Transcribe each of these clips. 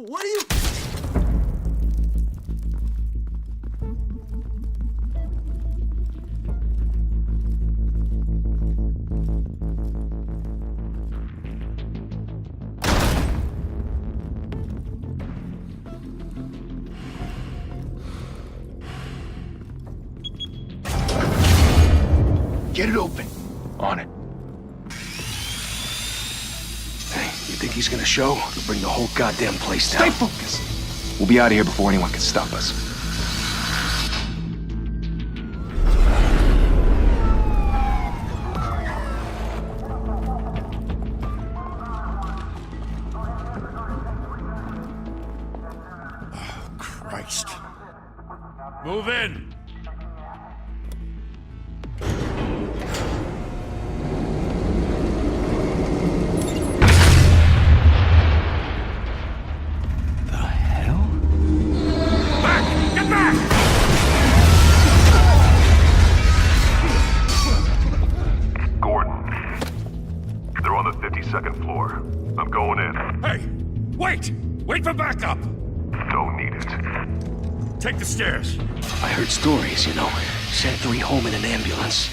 What are you... Get it open. On it. Hey, you think he's gonna show? He'll bring the whole goddamn place down. Stay focused! We'll be out of here before anyone can stop us. Oh, Christ. Move in! Second floor. I'm going in. Hey! Wait! Wait for backup! Don't need it. Take the stairs. I heard stories, you know. Sent 3 home in an ambulance.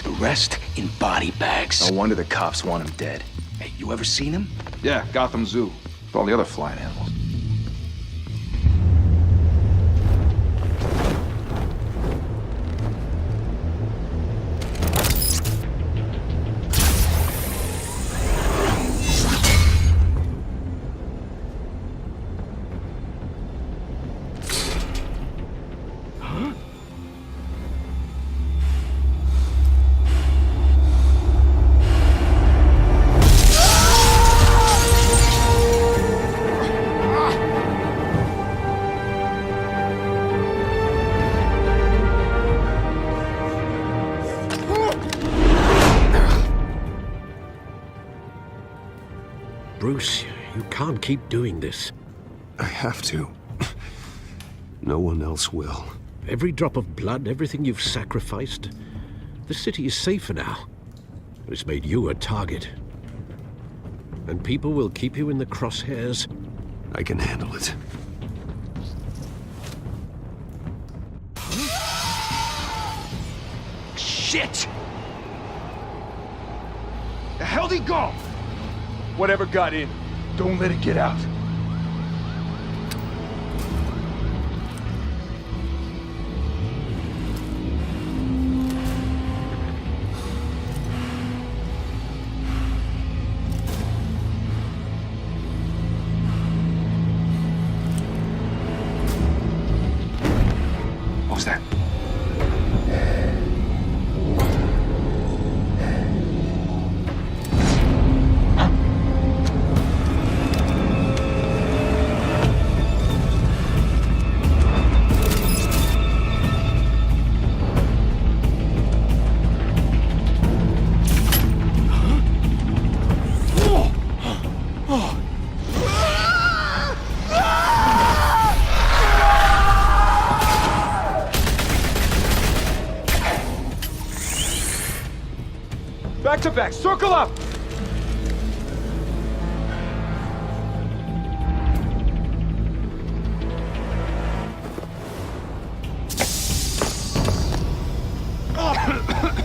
The rest in body bags. No wonder the cops want him dead. Hey, you ever seen him? Yeah, Gotham Zoo. With all the other flying animals. Bruce, you can't keep doing this. I have to. No one else will. Every drop of blood, everything you've sacrificed. The city is safer now. But it's made you a target. And people will keep you in the crosshairs. I can handle it. Shit! The hell'd he go? Whatever got in, don't let it get out. What was that? Back to back, circle up!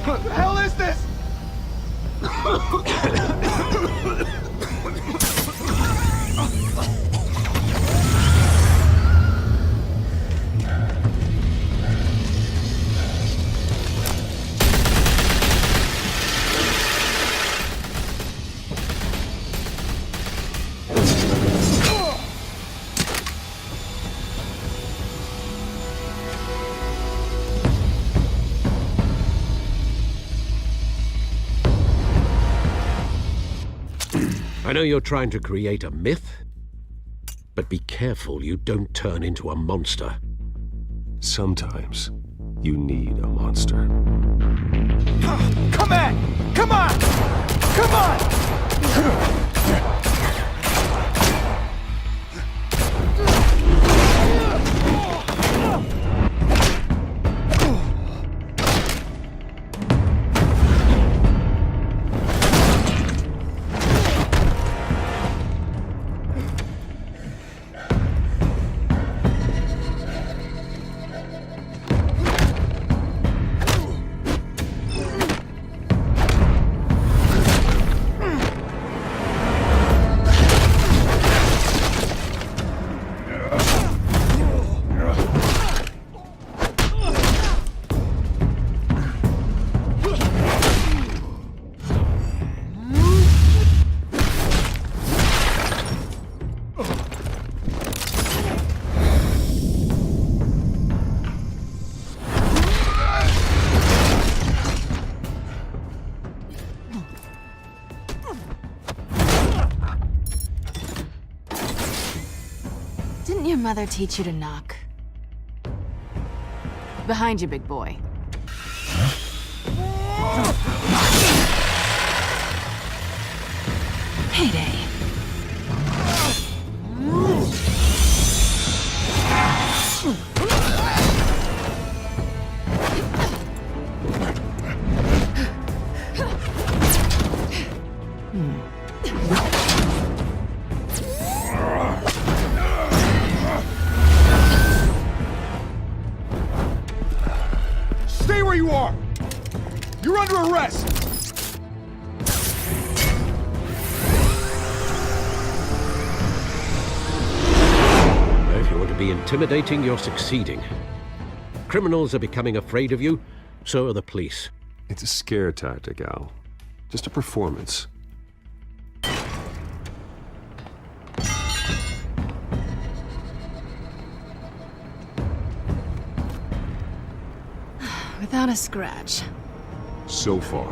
What the hell is this? I know you're trying to create a myth, but be careful you don't turn into a monster. Sometimes you need a monster. Come on! Come on! Come on! Didn't your mother teach you to knock? Behind you, big boy. Heyday. Stay where you are! You're under arrest! If you want to be intimidating, you're succeeding. Criminals are becoming afraid of you, so are the police. It's a scare tactic, Al. Just a performance. Without a scratch. So far.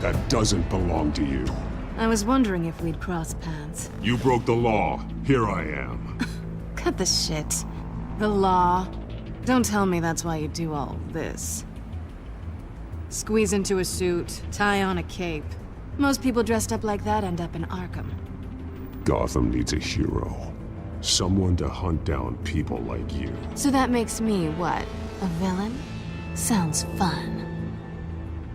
That doesn't belong to you. I was wondering if we'd cross paths. You broke the law. Here I am. Cut the shit. The law. Don't tell me that's why you do all this. Squeeze into a suit, tie on a cape. Most people dressed up like that end up in Arkham. Gotham needs a hero. Someone to hunt down people like you. So that makes me, what, a villain? Sounds fun.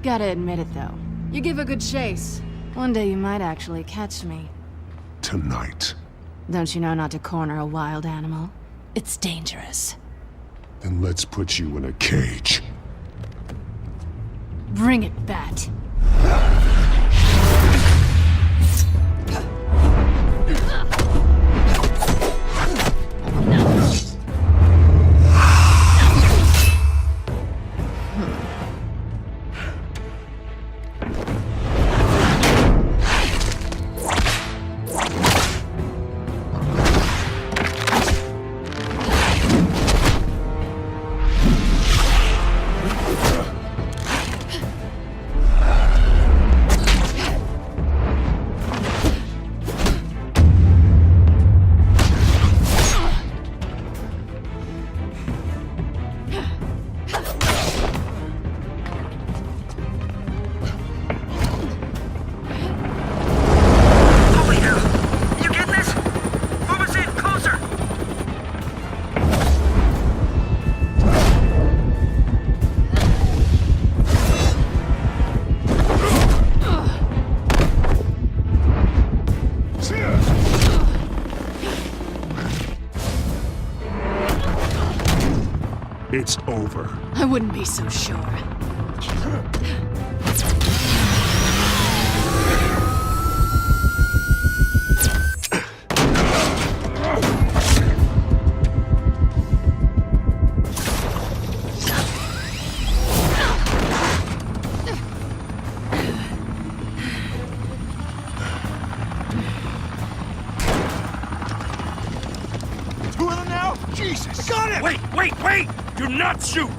Gotta admit it, though. You give a good chase. One day you might actually catch me. Tonight. Don't you know not to corner a wild animal? It's dangerous. Then let's put you in a cage. Bring it, Bat. It's over. I wouldn't be so sure. Two of them now? Jesus! Got it! Wait! Do not shoot!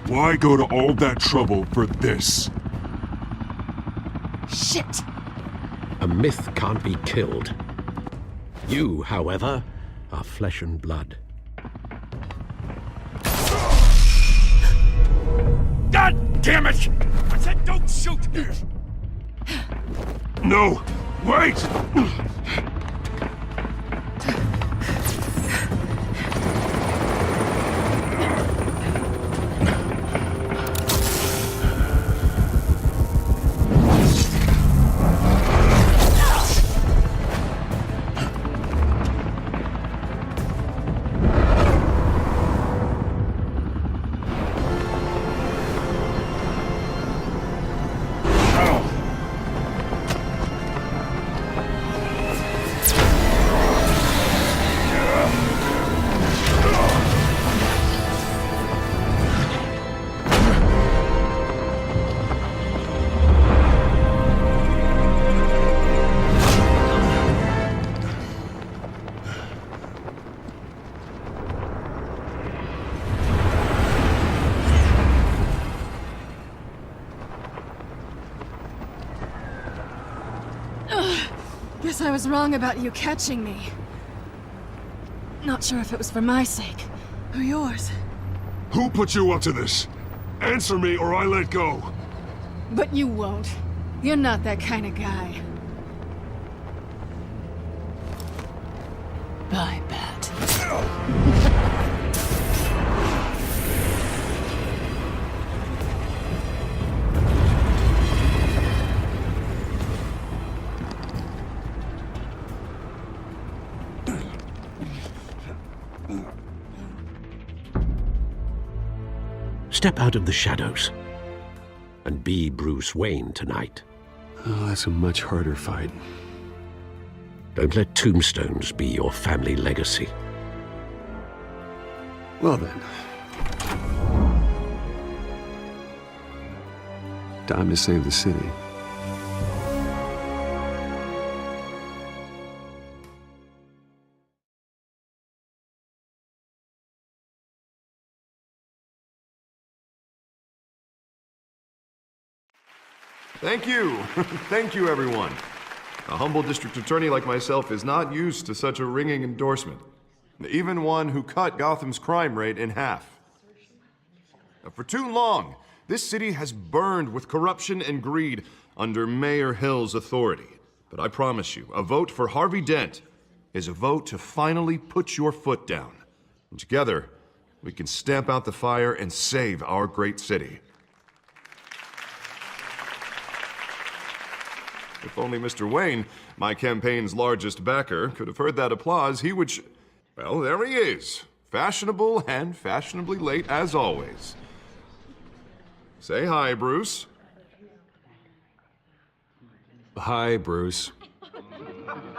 Why go to all that trouble for this? Shit! A myth can't be killed. You, however, are flesh and blood. God damn it! I said don't shoot! No! Wait! Guess I was wrong about you catching me. Not sure if it was for my sake, or yours. Who put you up to this? Answer me or I let go. But you won't. You're not that kind of guy. Bye, Bat. Step out of the shadows and be Bruce Wayne tonight. Oh, that's a much harder fight. Don't let tombstones be your family legacy. Well then. Time to save the city. Thank you. Thank you, everyone. A humble district attorney like myself is not used to such a ringing endorsement. Even one who cut Gotham's crime rate in half. For too long, this city has burned with corruption and greed under Mayor Hill's authority. But I promise you, a vote for Harvey Dent is a vote to finally put your foot down. And together, we can stamp out the fire and save our great city. If only Mr. Wayne, my campaign's largest backer, could have heard that applause, he would well, there he is. Fashionable and fashionably late as always. Say hi, Bruce. Hi, Bruce.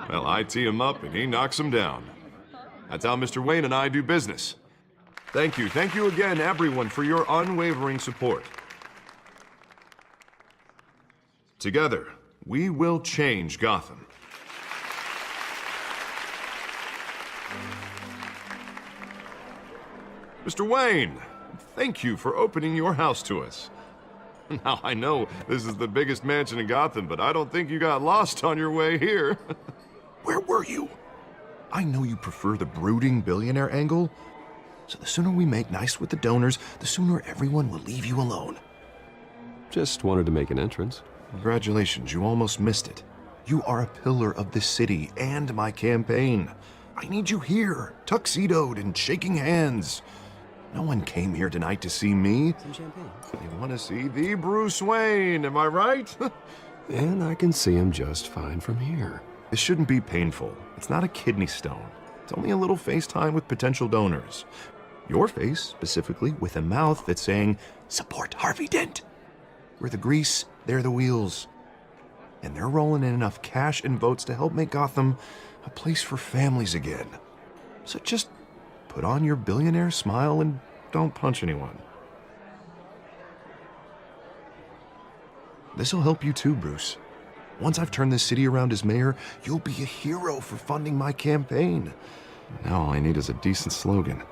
Well, I tee him up and he knocks him down. That's how Mr. Wayne and I do business. Thank you again, everyone, for your unwavering support. Together, we will change Gotham. Mr. Wayne, thank you for opening your house to us. Now, I know this is the biggest mansion in Gotham, but I don't think you got lost on your way here. Where were you? I know you prefer the brooding billionaire angle, so the sooner we make nice with the donors, the sooner everyone will leave you alone. Just wanted to make an entrance. Congratulations, you almost missed it. You are a pillar of this city and my campaign. I need you here, tuxedoed and shaking hands. No one came here tonight to see me. Some champagne. They want to see the Bruce Wayne, am I right? And I can see him just fine from here. This shouldn't be painful. It's not a kidney stone. It's only a little FaceTime with potential donors. Your face, specifically, with a mouth that's saying, support Harvey Dent. We're the grease, they're the wheels. And they're rolling in enough cash and votes to help make Gotham a place for families again. So just put on your billionaire smile and don't punch anyone. This'll help you too, Bruce. Once I've turned this city around as mayor, you'll be a hero for funding my campaign. Now all I need is a decent slogan.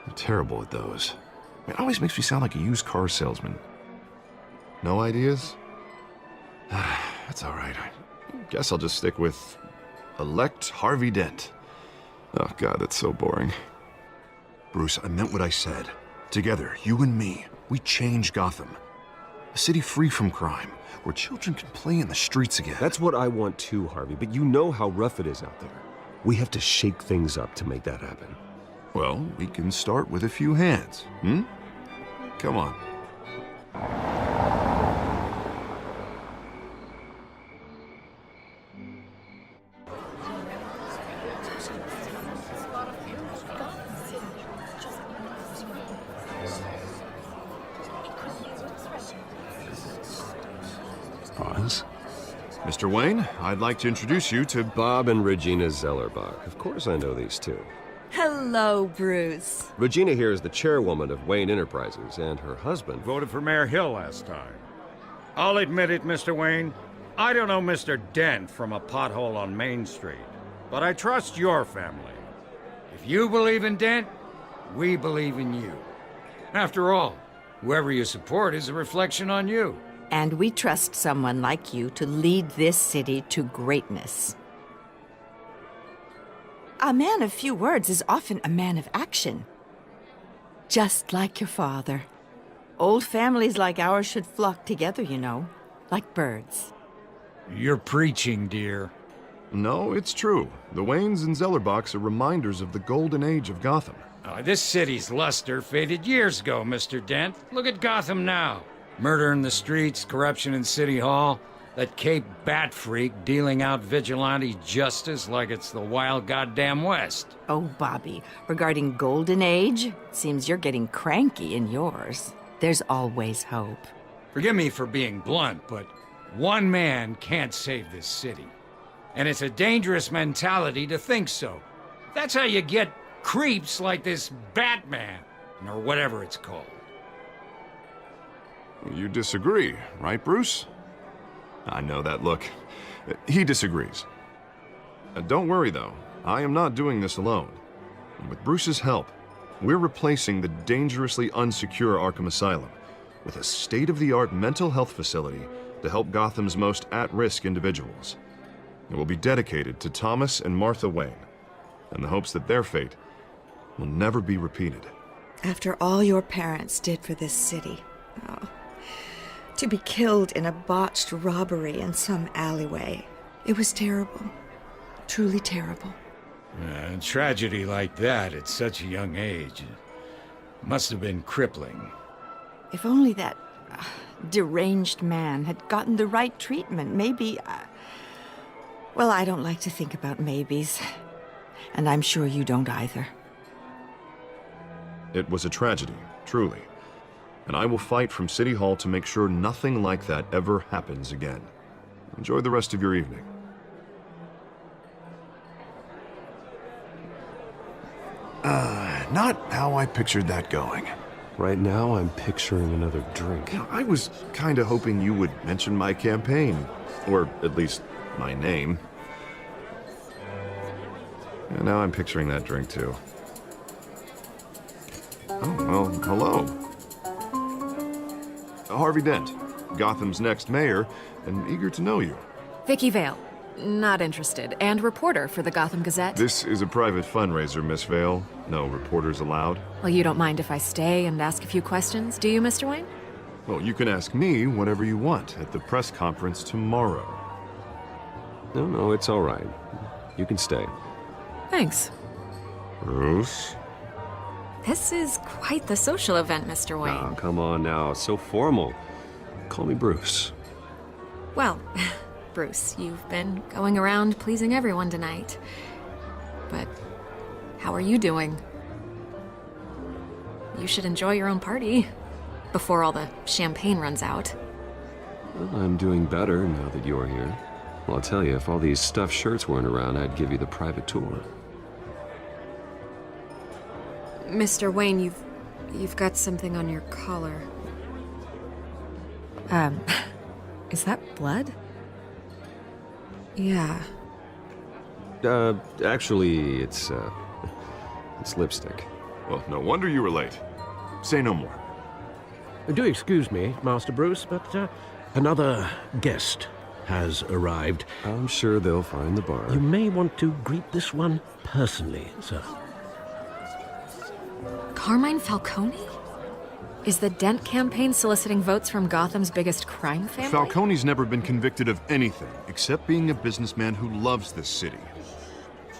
I'm terrible at those. It always makes me sound like a used car salesman. No ideas? That's all right. I guess I'll just stick with elect Harvey Dent. Oh, God, that's so boring. Bruce, I meant what I said. Together, you and me, we change Gotham. A city free from crime, where children can play in the streets again. That's what I want too, Harvey, but you know how rough it is out there. We have to shake things up to make that happen. Well, we can start with a few hands, Come on. Pause. Mr. Wayne, I'd like to introduce you to Bob and Regina Zellerbach. Of course I know these two. Hello, Bruce. Regina here is the chairwoman of Wayne Enterprises, and her husband... Voted for Mayor Hill last time. I'll admit it, Mr. Wayne. I don't know Mr. Dent from a pothole on Main Street, but I trust your family. If you believe in Dent, we believe in you. After all, whoever you support is a reflection on you. And we trust someone like you to lead this city to greatness. A man of few words is often a man of action. Just like your father. Old families like ours should flock together, you know. Like birds. You're preaching, dear. No, it's true. The Waynes and Zellerbachs are reminders of the golden age of Gotham. This city's luster faded years ago, Mr. Dent. Look at Gotham now. Murder in the streets, corruption in City Hall, that Cape Bat freak dealing out vigilante justice like it's the wild goddamn West. Oh, Bobby, regarding Golden Age, seems you're getting cranky in yours. There's always hope. Forgive me for being blunt, but one man can't save this city. And it's a dangerous mentality to think so. That's how you get creeps like this Batman, or whatever it's called. You disagree, right, Bruce? I know that look. He disagrees. Don't worry, though. I am not doing this alone. With Bruce's help, we're replacing the dangerously unsecure Arkham Asylum with a state-of-the-art mental health facility to help Gotham's most at-risk individuals. It will be dedicated to Thomas and Martha Wayne, in the hopes that their fate will never be repeated. After all your parents did for this city, to be killed in a botched robbery in some alleyway, it was terrible. Truly terrible. A tragedy like that at such a young age must have been crippling. If only that deranged man had gotten the right treatment, maybe... well, I don't like to think about maybes. And I'm sure you don't either. It was a tragedy, truly. And I will fight from City Hall to make sure nothing like that ever happens again. Enjoy the rest of your evening. Not how I pictured that going. Right now, I'm picturing another drink. I was kinda hoping you would mention my campaign. Or at least, my name. And now I'm picturing that drink, too. Oh, well, hello. Harvey Dent, Gotham's next mayor, and eager to know you. Vicky Vale. Not interested. And reporter for the Gotham Gazette. This is a private fundraiser, Miss Vale. No reporters allowed. Well, you don't mind if I stay and ask a few questions, do you, Mr. Wayne? Well, you can ask me whatever you want at the press conference tomorrow. No, it's all right. You can stay. Thanks. Bruce? This is quite the social event, Mr. Wayne. Oh, come on now. So formal. Call me Bruce. Well, Bruce, you've been going around pleasing everyone tonight. But how are you doing? You should enjoy your own party before all the champagne runs out. Well, I'm doing better now that you're here. Well, I'll tell you, if all these stuffed shirts weren't around, I'd give you the private tour. Mr. Wayne, you've got something on your collar. Is that blood? Yeah. Actually, it's lipstick. Well, no wonder you were late. Say no more. Do excuse me, Master Bruce, but another guest has arrived. I'm sure they'll find the bar. You may want to greet this one personally, sir. Carmine Falcone? Is the Dent campaign soliciting votes from Gotham's biggest crime family? Falcone's never been convicted of anything except being a businessman who loves this city.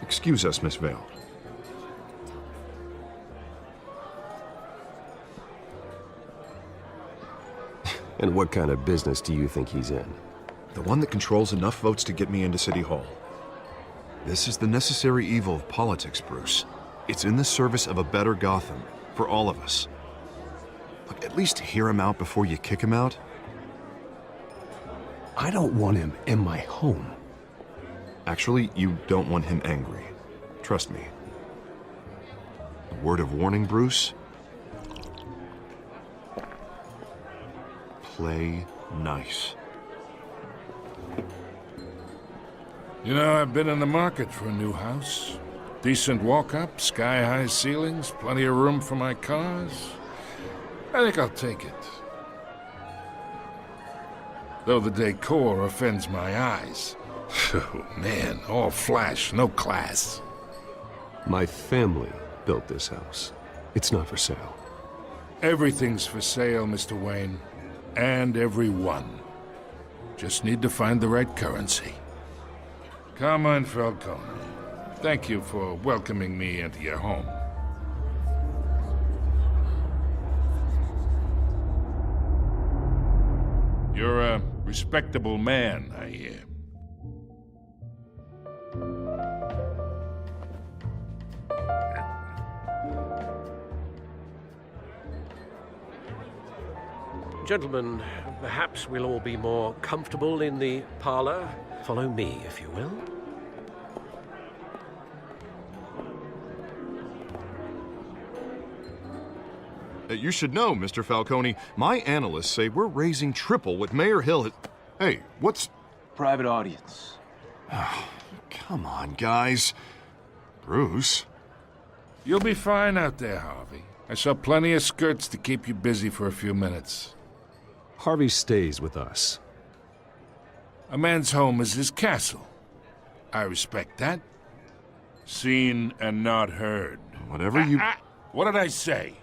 Excuse us, Miss Vale. And what kind of business do you think he's in? The one that controls enough votes to get me into City Hall. This is the necessary evil of politics, Bruce. It's in the service of a better Gotham, for all of us. Look, at least hear him out before you kick him out. I don't want him in my home. Actually, you don't want him angry. Trust me. A word of warning, Bruce. Play nice. You know, I've been in the market for a new house. Decent walk-up, sky-high ceilings, plenty of room for my cars. I think I'll take it. Though the decor offends my eyes. Oh, man, all flash, no class. My family built this house. It's not for sale. Everything's for sale, Mr. Wayne. And everyone. Just need to find the right currency. Carmine Falcone, thank you for welcoming me into your home. You're a respectable man, I hear. Gentlemen, perhaps we'll all be more comfortable in the parlor. Follow me, if you will. You should know, Mr. Falcone, my analysts say we're raising triple what Mayor Hill had... Hey, what's... Private audience. Oh, come on, guys. Bruce? You'll be fine out there, Harvey. I saw plenty of skirts to keep you busy for a few minutes. Harvey stays with us. A man's home is his castle. I respect that. Seen and not heard. Whatever you... What did I say?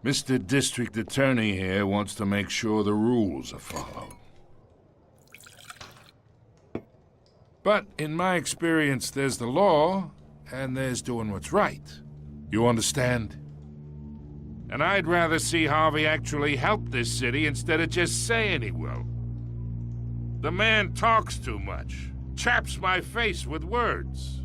Mr. District Attorney here wants to make sure the rules are followed. But in my experience, there's the law, and there's doing what's right. You understand? And I'd rather see Harvey actually help this city instead of just saying he will. The man talks too much, chaps my face with words.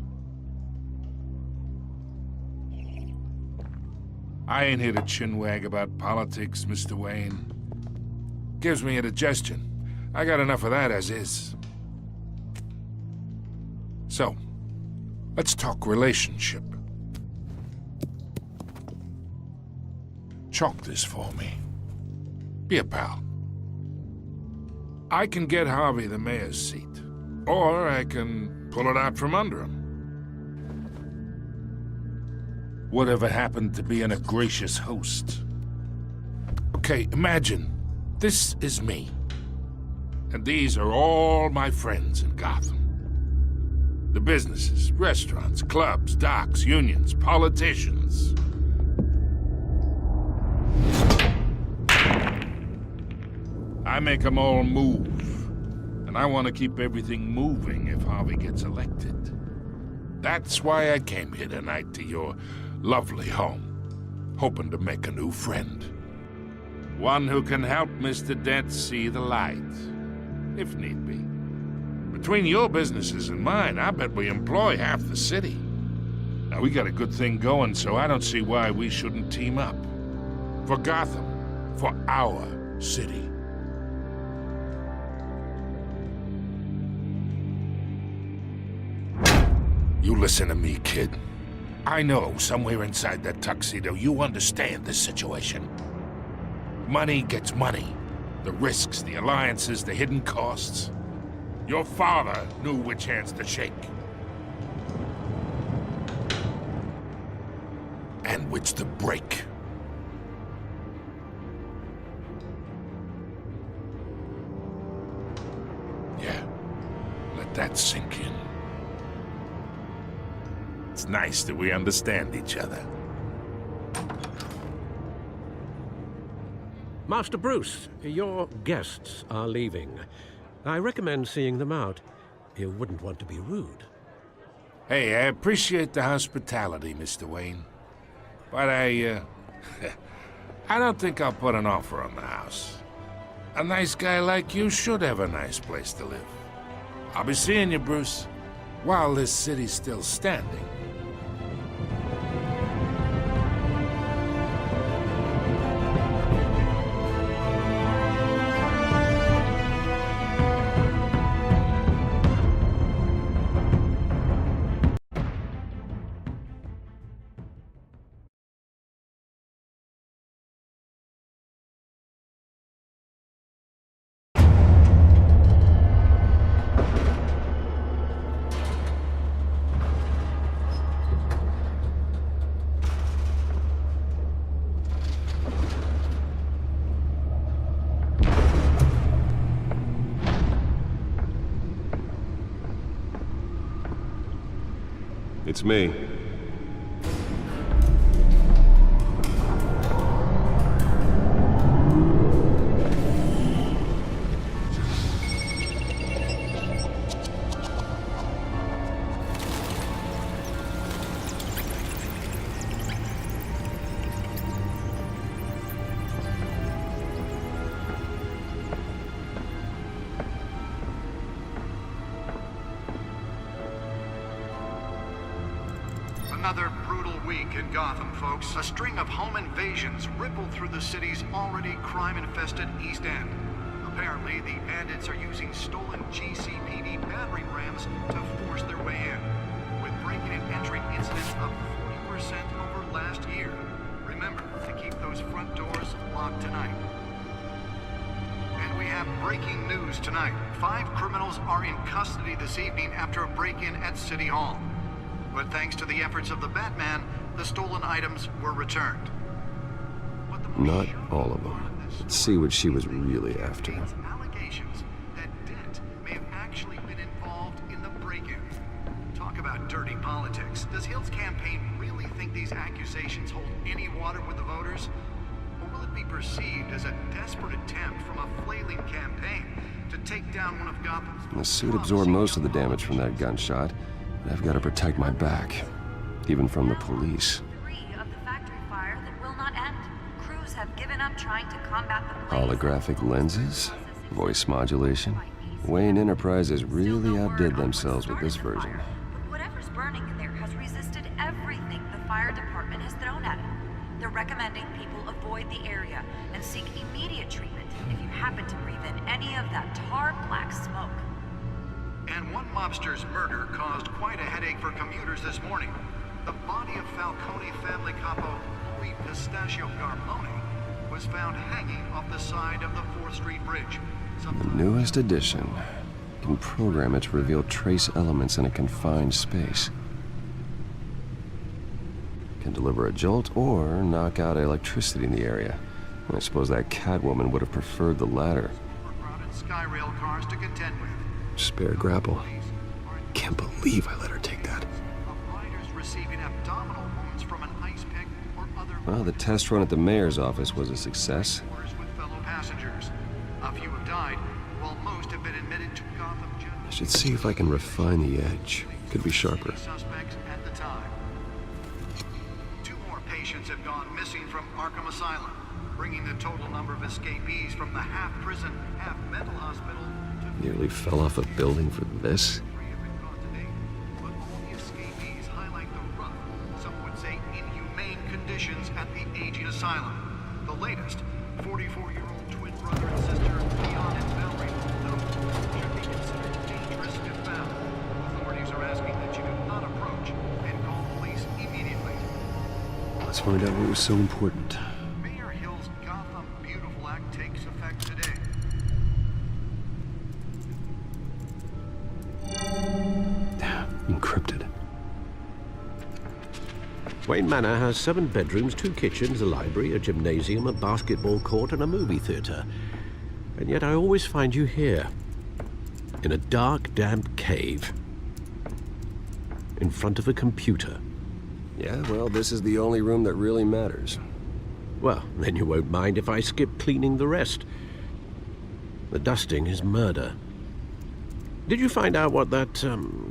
I ain't here to chinwag about politics, Mr. Wayne. Gives me indigestion. I got enough of that as is. So, let's talk relationship. Chalk this for me. Be a pal. I can get Harvey the mayor's seat, or I can pull it out from under him. Whatever happened to being a gracious host? Okay, imagine this is me, and these are all my friends in Gotham. The businesses, restaurants, clubs, docks, unions, politicians. I make them all move. And I want to keep everything moving if Harvey gets elected. That's why I came here tonight to your lovely home, hoping to make a new friend. One who can help Mr. Dent see the light, if need be. Between your businesses and mine, I bet we employ half the city. Now, we got a good thing going, so I don't see why we shouldn't team up. For Gotham, for our city. You listen to me, kid. I know somewhere inside that tuxedo you understand this situation. Money gets money. The risks, the alliances, the hidden costs. Your father knew which hands to shake. And which to break. Yeah, let that sink in. It's nice that we understand each other. Master Bruce, your guests are leaving. I recommend seeing them out. You wouldn't want to be rude. Hey, I appreciate the hospitality, Mr. Wayne. But I don't think I'll put an offer on the house. A nice guy like you should have a nice place to live. I'll be seeing you, Bruce, while this city's still standing. It's me. Another brutal week in Gotham, folks. A string of home invasions rippled through the city's already crime-infested East End. Apparently, the bandits are using stolen GCPD battering rams to force their way in, with breaking and entering incidents up 40% over last year. Remember to keep those front doors locked tonight. And we have breaking news tonight. 5 criminals are in custody this evening after a break-in at City Hall. But thanks to the efforts of the Batman, the stolen items were returned. Not all of them. Let's see what she was really after. Allegations that Dent may have actually been involved in the break-in. Talk about dirty politics. Does Hill's campaign really think these accusations hold any water with the voters? Or will it be perceived as a desperate attempt from a flailing campaign to take down one of Gotham's... The suit absorbed most of the damage from that gunshot. I've got to protect my back, even from the police. Of the factory fire that will not end. Crews have given up trying to combat the blaze. Holographic lenses, voice modulation. Wayne Enterprises really outdid themselves with this version. But whatever's burning in there has resisted everything the fire department has thrown at it. They're recommending people avoid the area and seek immediate treatment if you happen to breathe in any of that tar black smoke. And one mobster's murder caused quite a headache for commuters this morning. The body of Falcone family capo Louis Pistachio Garmone was found hanging off the side of the 4th Street Bridge. The newest edition can program it to reveal trace elements in a confined space. Can deliver a jolt or knock out electricity in the area. I suppose that Catwoman would have preferred the latter. Overcrowded Skyrail cars to contend with. Spare grapple. Can't believe I let her take that. Riders receiving abdominal wounds from an ice pick or other... Well, the test run at the mayor's office was a success. ...with fellow passengers. A few have died, while most have been admitted to Gotham General... I should see if I can refine the edge. Could be sharper. ...suspects at the time. 2 more patients have gone missing from Arkham Asylum, bringing the total number of escapees from the half-prison, half-mental hospital... Nearly fell off a building for this. But all the escapees highlight the rough, some would say inhumane conditions at the aging asylum. The latest, 44-year-old twin brother and sister, Leon and Valerie, who should be considered dangerous if found. Authorities are asking that you do not approach and call police immediately. Let's find out what was so important. Mayor Hill's Gotham Beautiful Act takes effect today. Encrypted. Wayne Manor has 7 bedrooms, 2 kitchens, a library, a gymnasium, a basketball court, and a movie theater. And yet I always find you here, in a dark, damp cave, in front of a computer. Yeah, well, this is the only room that really matters. Well, then you won't mind if I skip cleaning the rest. The dusting is murder. Did you find out what that,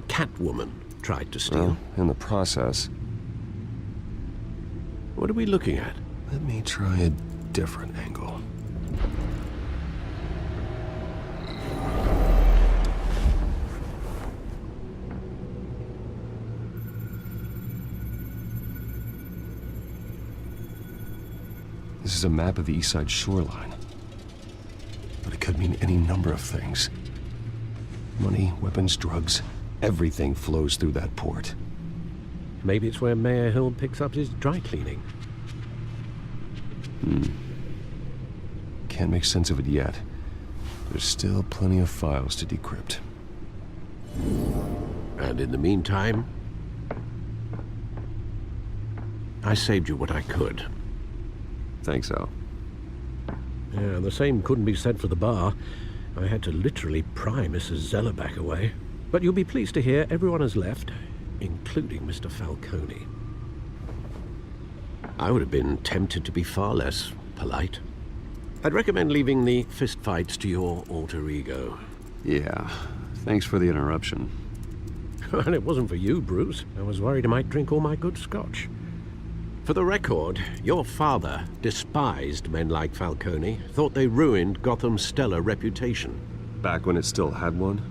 Catwoman tried to steal? Well, in the process. What are we looking at? Let me try a different angle. This is a map of the East Side shoreline. But it could mean any number of things. Money, weapons, drugs, everything flows through that port. Maybe it's where Mayor Hill picks up his dry cleaning. Can't make sense of it yet. There's still plenty of files to decrypt. And in the meantime, I saved you what I could. Thanks, Al. Yeah, the same couldn't be said for the bar. I had to literally pry Mrs. Zellerback away. But you'll be pleased to hear everyone has left, including Mr. Falcone. I would have been tempted to be far less polite. I'd recommend leaving the fistfights to your alter ego. Yeah, thanks for the interruption. And it wasn't for you, Bruce. I was worried I might drink all my good scotch. For the record, your father despised men like Falcone, thought they ruined Gotham's stellar reputation. Back when it still had one?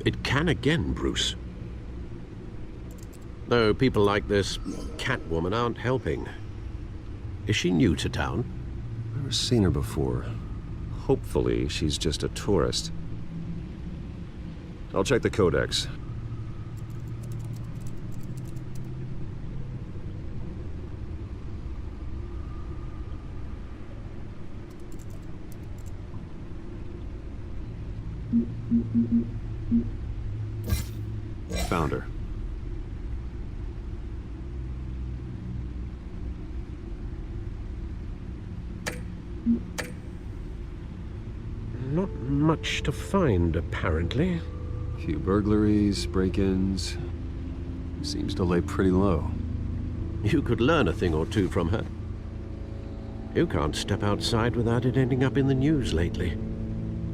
It can again, Bruce. Though people like this Catwoman aren't helping. Is she new to town? Never seen her before. Hopefully, she's just a tourist. I'll check the codex. Found her. Not much to find, apparently. A few burglaries, break-ins. Seems to lay pretty low. You could learn a thing or two from her. You can't step outside without it ending up in the news lately.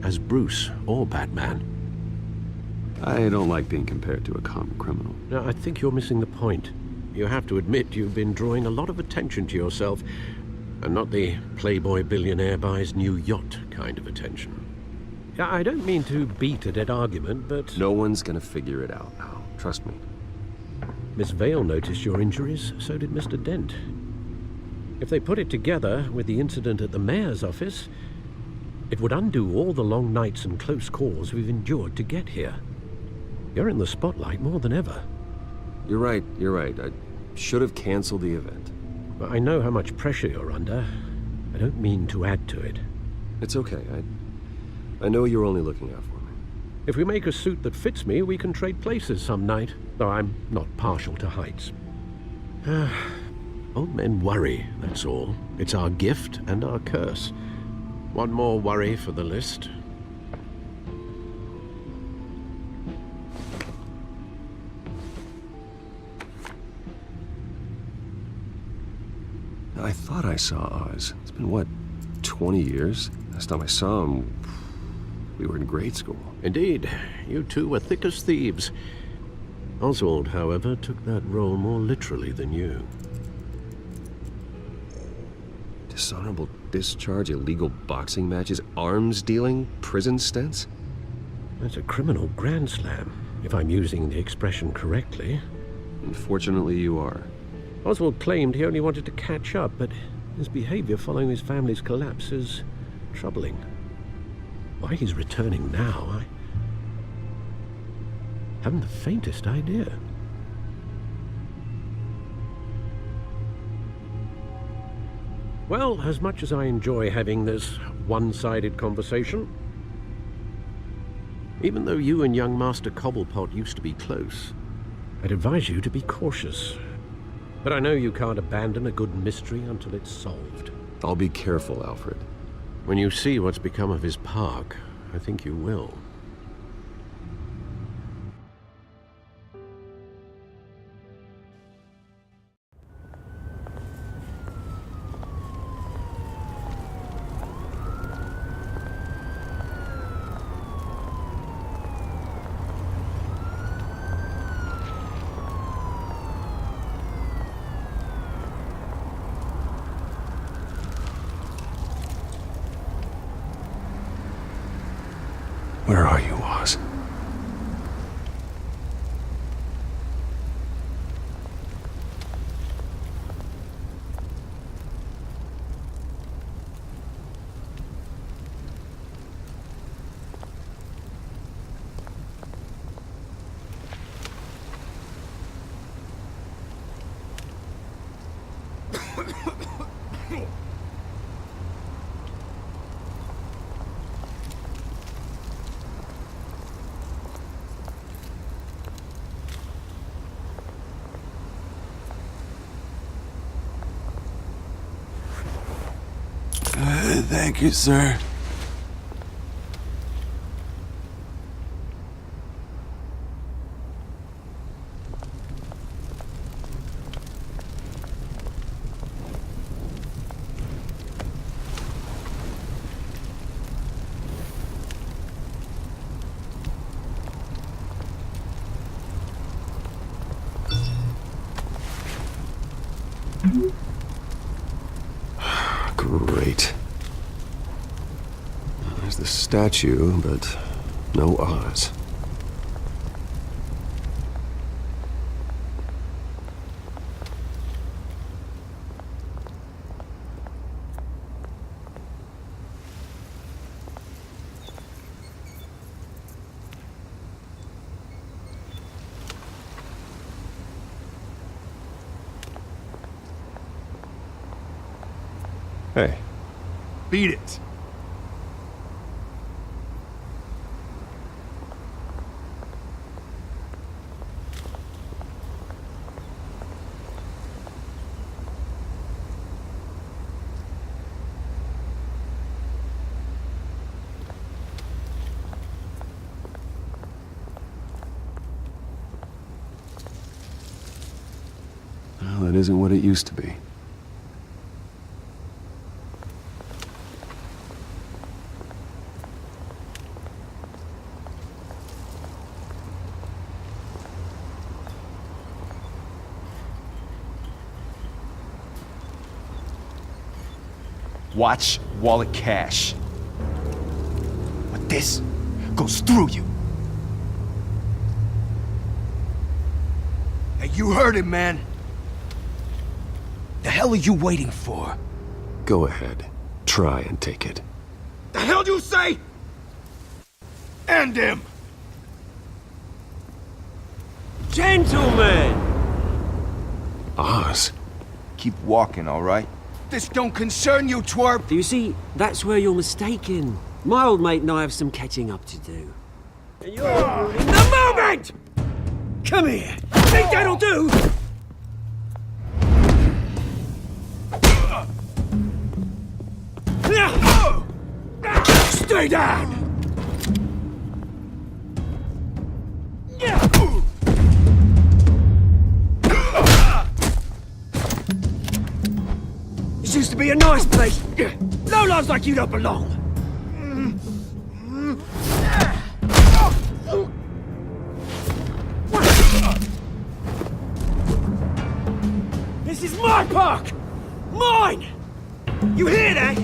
As Bruce or Batman. I don't like being compared to a common criminal. No, I think you're missing the point. You have to admit you've been drawing a lot of attention to yourself, and not the playboy billionaire buys new yacht kind of attention. I don't mean to beat a dead argument, but... No one's gonna figure it out now. Trust me. Miss Vale noticed your injuries, so did Mr. Dent. If they put it together with the incident at the mayor's office, it would undo all the long nights and close calls we've endured to get here. You're in the spotlight more than ever. You're right. I should have canceled the event. I know how much pressure you're under. I don't mean to add to it. It's okay. I know you're only looking out for me. If we make a suit that fits me, we can trade places some night, though I'm not partial to heights. Old men worry, that's all. It's our gift and our curse. One more worry for the list. I thought I saw Oz. It's been, what, 20 years? Last time I saw him, we were in grade school. Indeed. You two were thick as thieves. Oswald, however, took that role more literally than you. Dishonorable discharge, illegal boxing matches, arms dealing, prison stints? That's a criminal grand slam, if I'm using the expression correctly. Unfortunately, you are. Oswald claimed he only wanted to catch up, but his behavior following his family's collapse is troubling. Why he's returning now, I haven't the faintest idea. Well, as much as I enjoy having this one-sided conversation, even though you and young Master Cobblepot used to be close, I'd advise you to be cautious. But I know you can't abandon a good mystery until it's solved. I'll be careful, Alfred. When you see what's become of his park, I think you will. Where are you, Oz? Thank you, sir. Great. There's the statue, but no Oz. Hey. Beat it. Well, it isn't what it used to be. Watch wallet cash. But this goes through you. Hey, you heard it, man. The hell are you waiting for? Go ahead. Try and take it. The hell do you say? End him! Gentlemen! Oz. Keep walking, all right? This don't concern you, twerp! Do you see, that's where you're mistaken. My old mate and I have some catching up to do. And you're in the moment! Come here! Think that'll do? Stay down! This used to be a nice place. Lowlifes like you don't belong. This is my park! Mine! You hear that?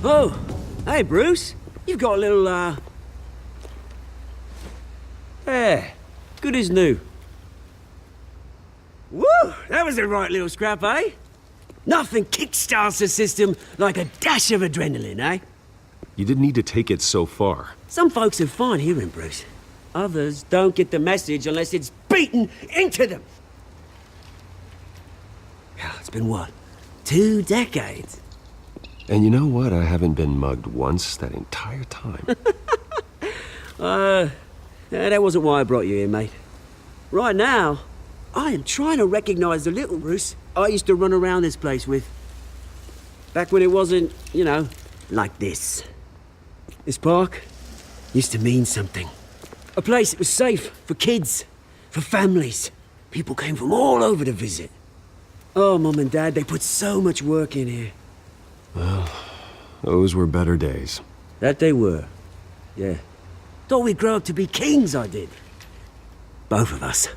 Oh, hey Bruce. You've got a little, yeah, good as new. Woo! That was a right little scrap, eh? Nothing kickstarts the system like a dash of adrenaline, eh? You didn't need to take it so far. Some folks are fine hearing, Bruce. Others don't get the message unless it's beaten into them. It's been what? 2 decades? And you know what? I haven't been mugged once that entire time. That wasn't why I brought you here, mate. Right now, I am trying to recognize the little Bruce I used to run around this place with. Back when it wasn't, you know, like this. This park used to mean something. A place that was safe for kids, for families. People came from all over to visit. Oh, Mum and Dad, they put so much work in here. Well, those were better days. That they were, yeah. Thought we'd grow up to be kings, I did. Both of us.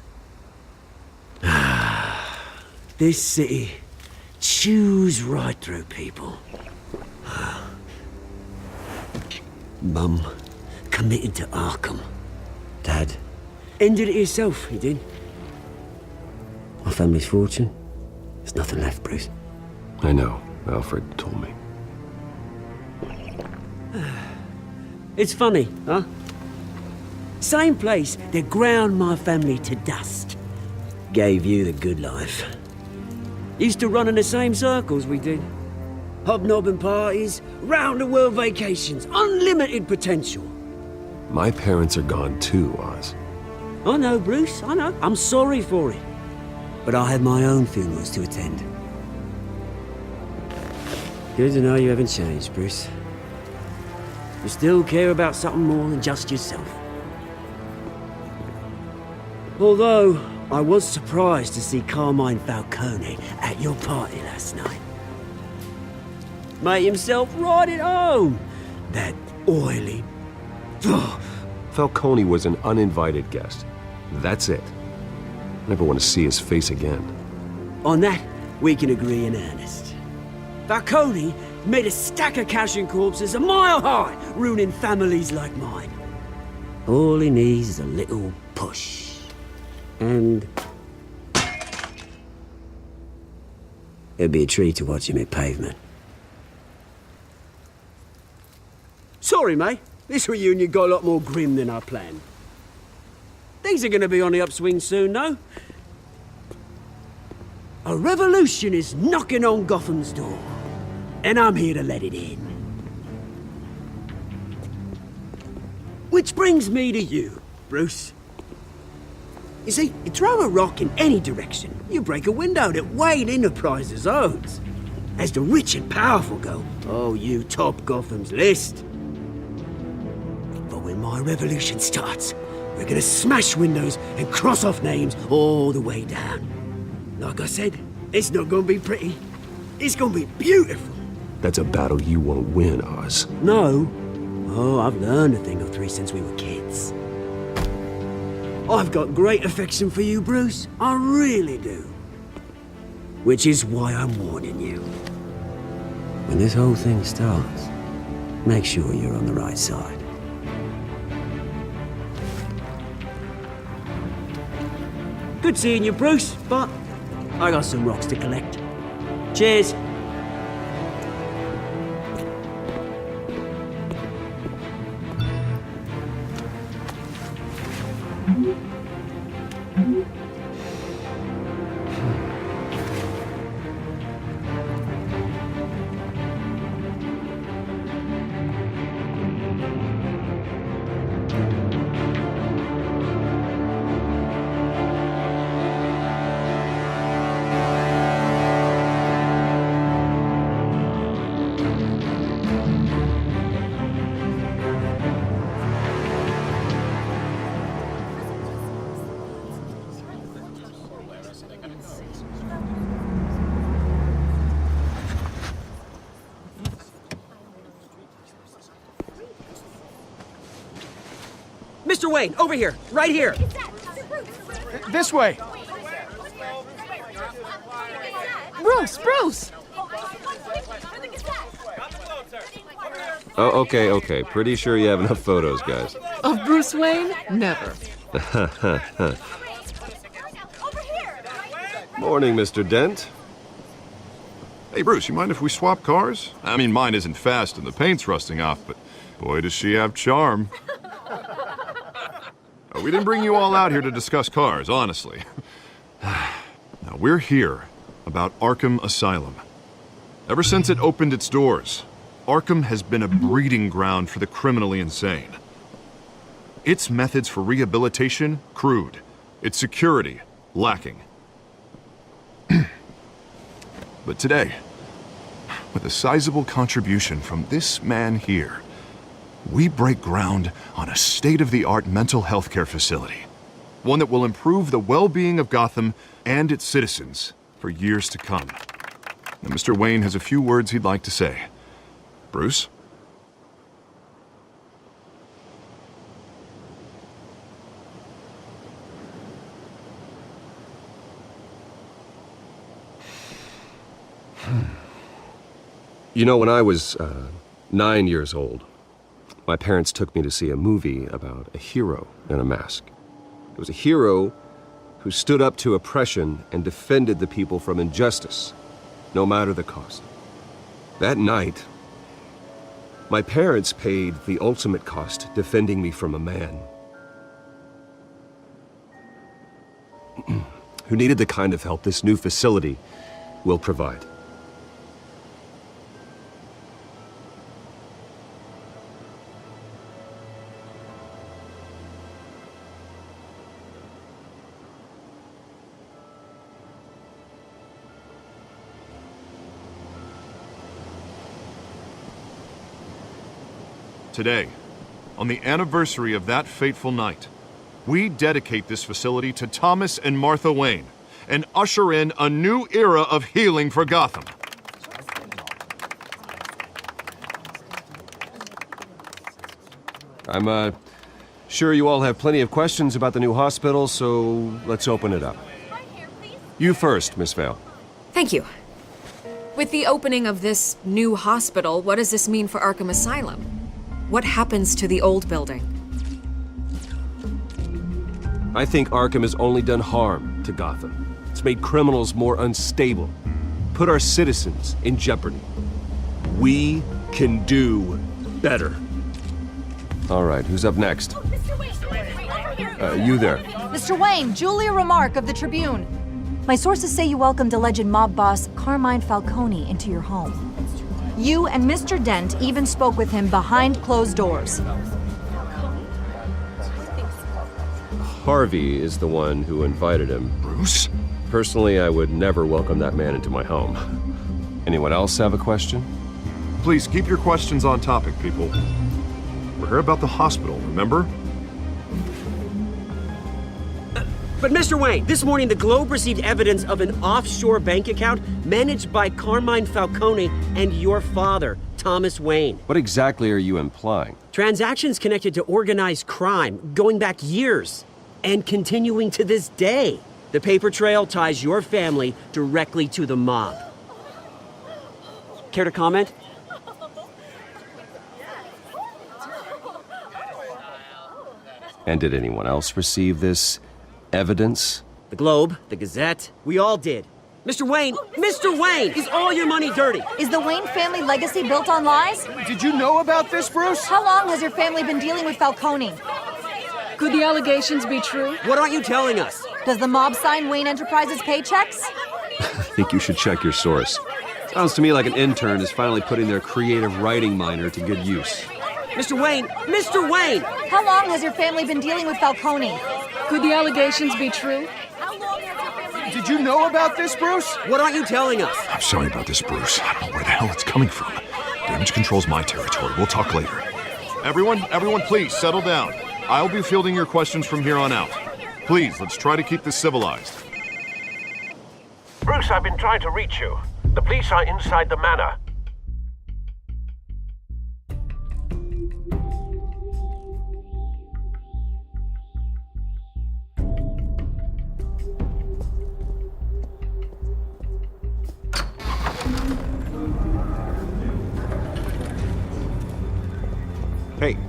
This city chews right through people. Mum committed to Arkham. Dad ended it himself, he did. My family's fortune, there's nothing left, Bruce. I know. Alfred told me. It's funny, huh? Same place that ground my family to dust. Gave you the good life. Used to run in the same circles we did. Hobnobbing parties, round-the-world vacations, unlimited potential. My parents are gone too, Oz. I know, Bruce, I know. I'm sorry for it. But I have my own funerals to attend. Good to know you haven't changed, Bruce. You still care about something more than just yourself. Although, I was surprised to see Carmine Falcone at your party last night. Made himself right at home. That oily... Falcone was an uninvited guest. That's it. I never want to see his face again. On that, we can agree in earnest. Falcone made a stack of cash and corpses a mile high, ruining families like mine. All he needs is a little push. And... it'd be a treat to watch him hit pavement. Sorry, mate. This reunion got a lot more grim than I planned. Things are gonna be on the upswing soon, though. A revolution is knocking on Gotham's door, and I'm here to let it in. Which brings me to you, Bruce. You see, you throw a rock in any direction, you break a window that Wayne Enterprises owns. As the rich and powerful go, oh, you top Gotham's list. But when my revolution starts, we're gonna smash windows and cross off names all the way down. Like I said, it's not gonna be pretty. It's gonna be beautiful. That's a battle you won't win, Oz. No. Oh, I've learned a thing or three since we were kids. I've got great affection for you, Bruce. I really do. Which is why I'm warning you. When this whole thing starts, make sure you're on the right side. Good seeing you, Bruce, but I got some rocks to collect. Cheers. Mr. Wayne, over here, right here. This way. Bruce! Oh, okay. Pretty sure you have enough photos, guys. Of Bruce Wayne? Never. Morning, Mr. Dent. Hey, Bruce, you mind if we swap cars? I mean, mine isn't fast and the paint's rusting off, but boy, does she have charm. We didn't bring you all out here to discuss cars, honestly. Now, we're here about Arkham Asylum. Ever since it opened its doors, Arkham has been a breeding ground for the criminally insane. Its methods for rehabilitation, crude. Its security, lacking. But today, with a sizable contribution from this man here, we break ground on a state-of-the-art mental health care facility. One that will improve the well-being of Gotham and its citizens for years to come. Now, Mr. Wayne has a few words he'd like to say. Bruce? You know, when I was 9 years old, my parents took me to see a movie about a hero in a mask. It was a hero who stood up to oppression and defended the people from injustice, no matter the cost. That night, my parents paid the ultimate cost defending me from a man who needed the kind of help this new facility will provide. Today, on the anniversary of that fateful night, we dedicate this facility to Thomas and Martha Wayne and usher in a new era of healing for Gotham. I'm sure you all have plenty of questions about the new hospital, so let's open it up. You first, Miss Vale. Thank you. With the opening of this new hospital, what does this mean for Arkham Asylum? What happens to the old building? I think Arkham has only done harm to Gotham. It's made criminals more unstable, put our citizens in jeopardy. We can do better. All right, who's up next? You there. Mr. Wayne, Julia Remark of the Tribune. My sources say you welcomed alleged mob boss Carmine Falcone into your home. You and Mr. Dent even spoke with him behind closed doors. Harvey is the one who invited him. Bruce? Personally, I would never welcome that man into my home. Anyone else have a question? Please keep your questions on topic, people. We're here about the hospital, remember? But Mr. Wayne, this morning the Globe received evidence of an offshore bank account managed by Carmine Falcone and your father, Thomas Wayne. What exactly are you implying? Transactions connected to organized crime, going back years, and continuing to this day. The paper trail ties your family directly to the mob. Care to comment? And did anyone else receive this evidence? The Globe, the Gazette, we all did. Mr. Wayne, is all your money dirty? Is the Wayne family legacy built on lies? Did you know about this, Bruce? How long has your family been dealing with Falcone? Could the allegations be true? What aren't you telling us? Does the mob sign Wayne Enterprises paychecks? I think you should check your source. Sounds to me like an intern is finally putting their creative writing minor to good use. Mr. Wayne! How long has your family been dealing with Falcone? Could the allegations be true? Did you know about this, Bruce? What aren't you telling us? I'm sorry about this, Bruce. I don't know where the hell it's coming from. Damage control's my territory. We'll talk later. Everyone, please, settle down. I'll be fielding your questions from here on out. Please, let's try to keep this civilized. Bruce, I've been trying to reach you. The police are inside the manor.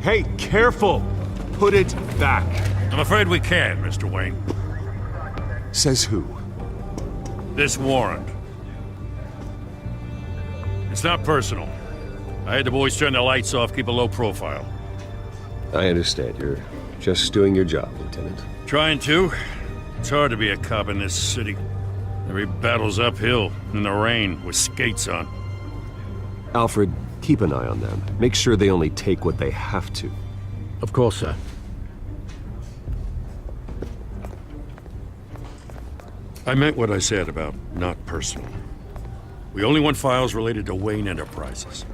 Hey, careful! Put it back. I'm afraid we can, Mr. Wayne. Says who? This warrant. It's not personal. I had the boys turn the lights off, keep a low profile. I understand. You're just doing your job, Lieutenant. Trying to. It's hard to be a cop in this city. Every battle's uphill, in the rain, with skates on. Alfred, keep an eye on them. Make sure they only take what they have to. Of course, sir. I meant what I said about not personal. We only want files related to Wayne Enterprises.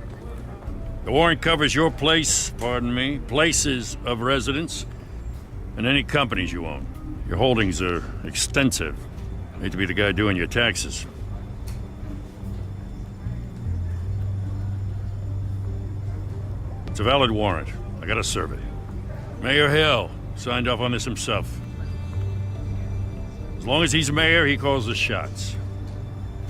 The warrant covers your place, places of residence, and any companies you own. Your holdings are extensive. I hate to be the guy doing your taxes. It's a valid warrant. I gotta serve it. Mayor Hill signed off on this himself. As long as he's mayor, he calls the shots.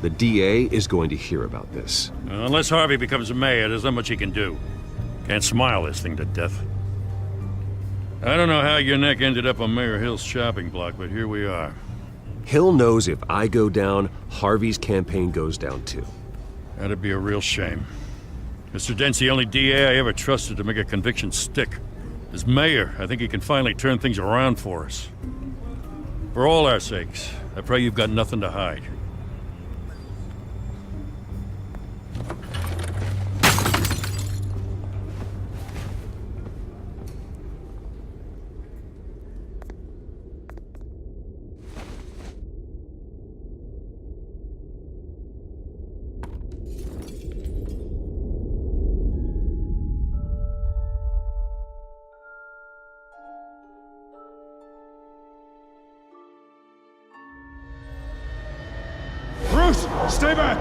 The DA is going to hear about this. Unless Harvey becomes mayor, there's not much he can do. Can't smile this thing to death. I don't know how your neck ended up on Mayor Hill's shopping block, but here we are. Hill knows if I go down, Harvey's campaign goes down too. That'd be a real shame. Mr. Dent's the only DA I ever trusted to make a conviction stick. As mayor, I think he can finally turn things around for us. For all our sakes, I pray you've got nothing to hide. Bruce, stay back!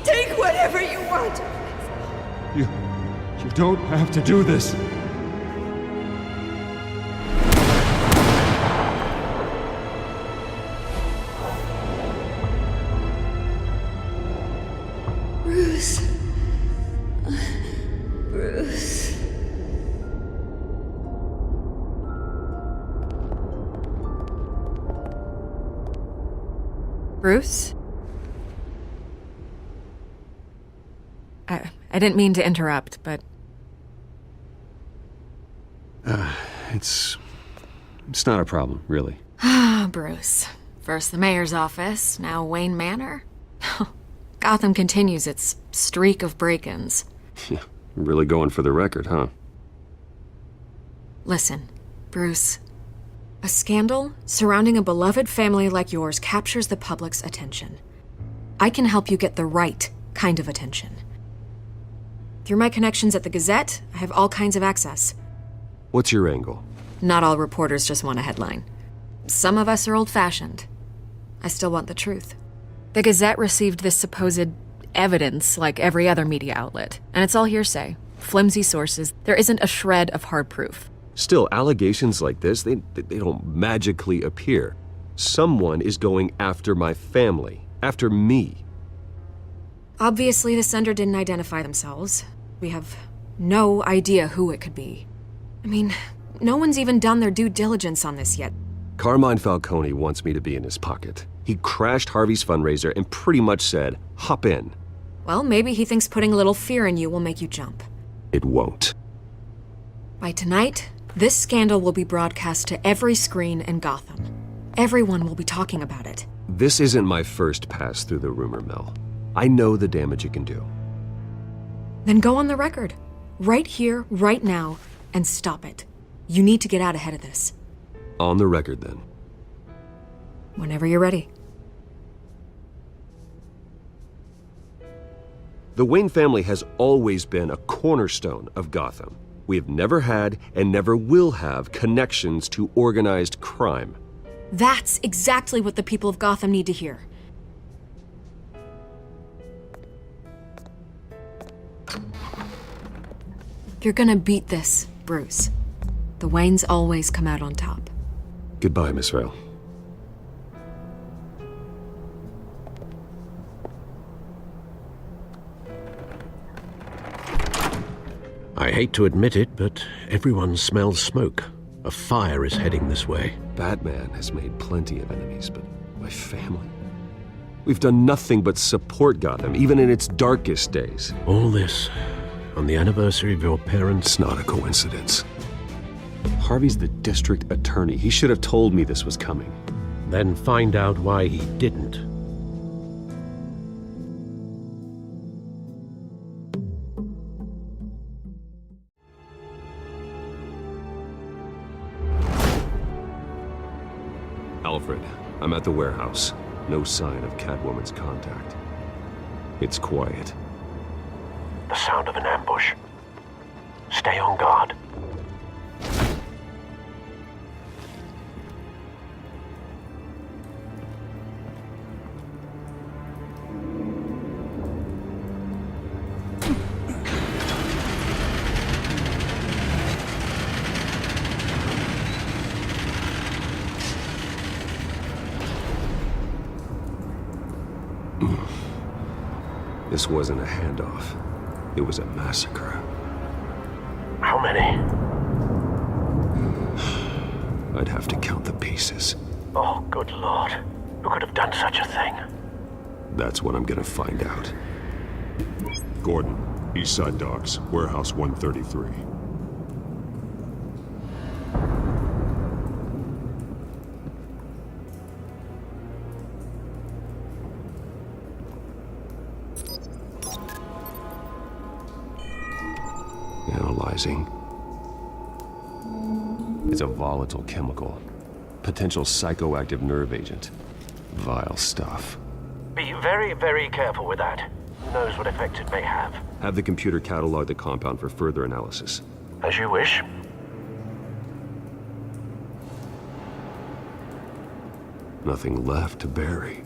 Take whatever you want. You don't have to do this. Bruce? I didn't mean to interrupt, but... It's not a problem, really. Ah, Bruce. First the mayor's office, now Wayne Manor. Gotham continues its streak of break-ins. Yeah, really going for the record, huh? Listen, Bruce. A scandal surrounding a beloved family like yours captures the public's attention. I can help you get the right kind of attention. Through my connections at the Gazette, I have all kinds of access. What's your angle? Not all reporters just want a headline. Some of us are old-fashioned. I still want the truth. The Gazette received this supposed evidence like every other media outlet, and it's all hearsay. Flimsy sources. There isn't a shred of hard proof. Still, allegations like this, they don't magically appear. Someone is going after my family, after me. Obviously, the sender didn't identify themselves. We have no idea who it could be. I mean, no one's even done their due diligence on this yet. Carmine Falcone wants me to be in his pocket. He crashed Harvey's fundraiser and pretty much said, hop in. Well, maybe he thinks putting a little fear in you will make you jump. It won't. By tonight, this scandal will be broadcast to every screen in Gotham. Everyone will be talking about it. This isn't my first pass through the rumor mill. I know the damage it can do. Then go on the record. Right here, right now, and stop it. You need to get out ahead of this. On the record, then. Whenever you're ready. The Wayne family has always been a cornerstone of Gotham. We have never had and never will have connections to organized crime. That's exactly what the people of Gotham need to hear. You're gonna beat this, Bruce. The Waynes always come out on top. Goodbye, Miss Vale. I hate to admit it, but everyone smells smoke. A fire is heading this way. Batman has made plenty of enemies, but my family? We've done nothing but support Gotham, even in its darkest days. All this on the anniversary of your parents'... It's not a coincidence. Harvey's the district attorney. He should have told me this was coming. Then find out why he didn't. Alfred, I'm at the warehouse. No sign of Catwoman's contact. It's quiet. The sound of an ambush. Stay on guard. This wasn't a handoff. It was a massacre. How many? I'd have to count the pieces. Oh, good Lord. Who could have done such a thing? That's what I'm gonna find out. Gordon, Eastside Docks, Warehouse 133. Analyzing. It's a volatile chemical. Potential psychoactive nerve agent. Vile stuff. Be very, very careful with that. Who knows what effect it may have. Have the computer catalog the compound for further analysis. As you wish. Nothing left to bury.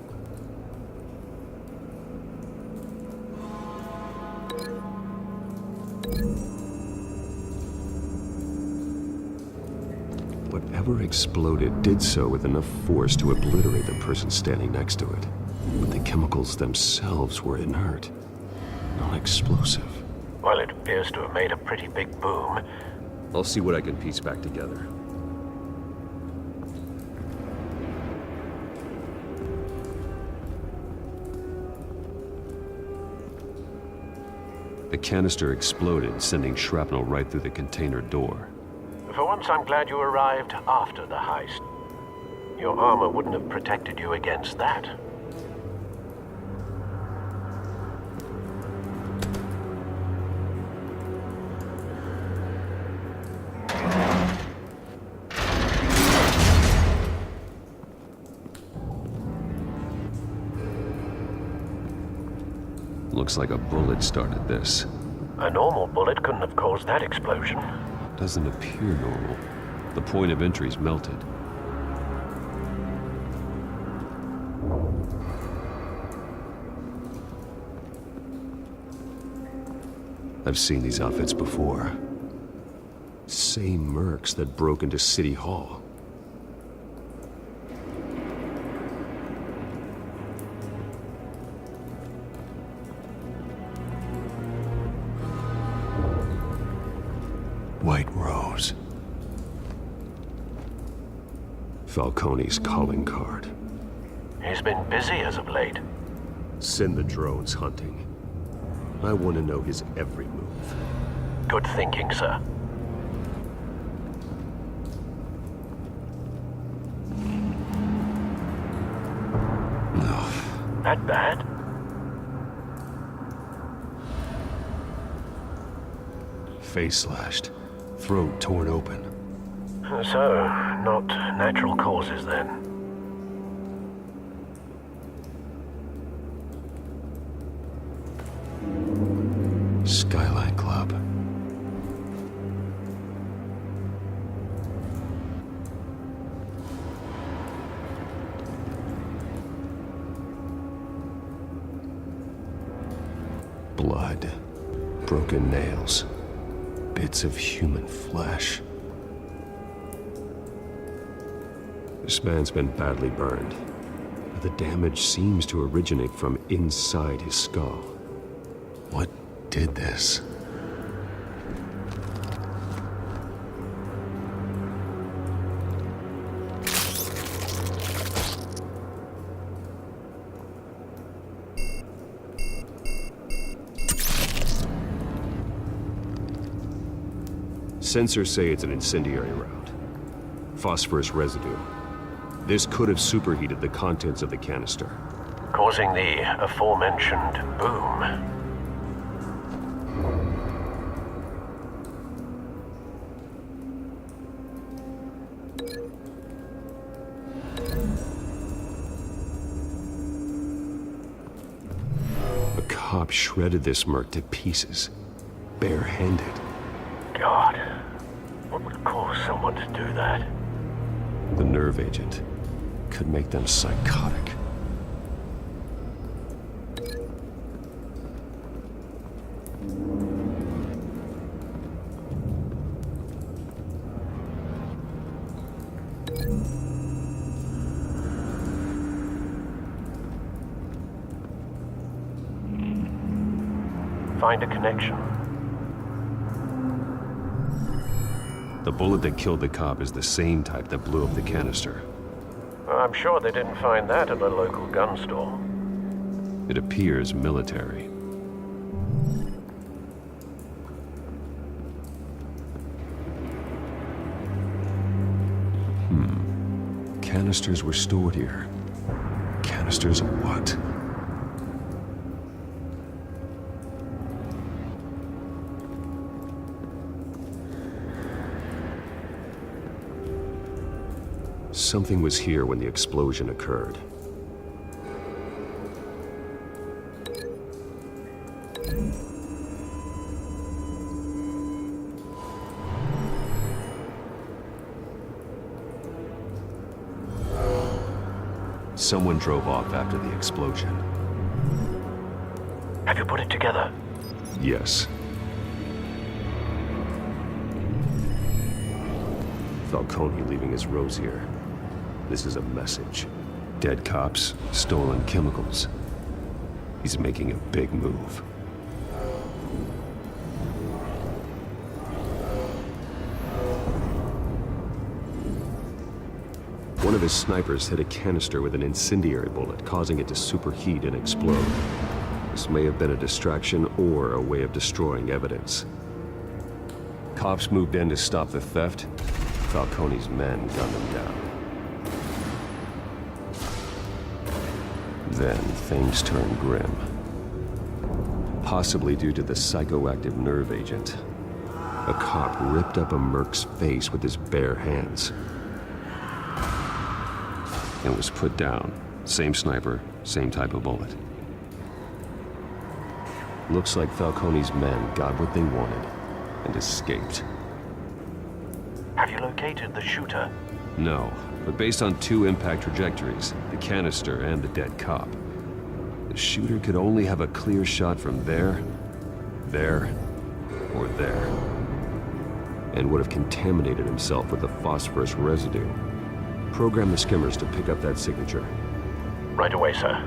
Whatever exploded did so with enough force to obliterate the person standing next to it. But the chemicals themselves were inert, non-explosive. Well, it appears to have made a pretty big boom. I'll see what I can piece back together. The canister exploded, sending shrapnel right through the container door. For once, I'm glad you arrived after the heist. Your armor wouldn't have protected you against that. Looks like a bullet started this. A normal bullet couldn't have caused that explosion. Doesn't appear normal. The point of entry's melted. I've seen these outfits before. Same mercs that broke into City Hall. White Rose. Falcone's calling card. He's been busy as of late. Send the drones hunting. I want to know his every move. Good thinking, sir. That bad? Face slashed. Throat torn open. So, not natural causes then. Skyline Club. Blood. Broken nails. Bits of human flesh. This man's been badly burned. The damage seems to originate from inside his skull. What did this? Sensors say it's an incendiary round. Phosphorus residue. This could have superheated the contents of the canister, causing the aforementioned boom. A cop shredded this merc to pieces, barehanded. God, what would cause someone to do that? The nerve agent could make them psychotic. Find a connection. The bullet that killed the cop is the same type that blew up the canister. I'm sure they didn't find that at a local gun store. It appears military. Canisters were stored here. Canisters of what? Something was here when the explosion occurred. Someone drove off after the explosion. Have you put it together? Yes. Falcone leaving his rose here. This is a message. Dead cops, stolen chemicals. He's making a big move. One of his snipers hit a canister with an incendiary bullet, causing it to superheat and explode. This may have been a distraction or a way of destroying evidence. Cops moved in to stop the theft. Falcone's men gunned them down. Then things turned grim. Possibly due to the psychoactive nerve agent. A cop ripped up a merc's face with his bare hands. And was put down. Same sniper, same type of bullet. Looks like Falcone's men got what they wanted and escaped. Have you located the shooter? No, but based on two impact trajectories, the canister and the dead cop, the shooter could only have a clear shot from there, or there, and would have contaminated himself with the phosphorus residue. Program the skimmers to pick up that signature. Right away, sir.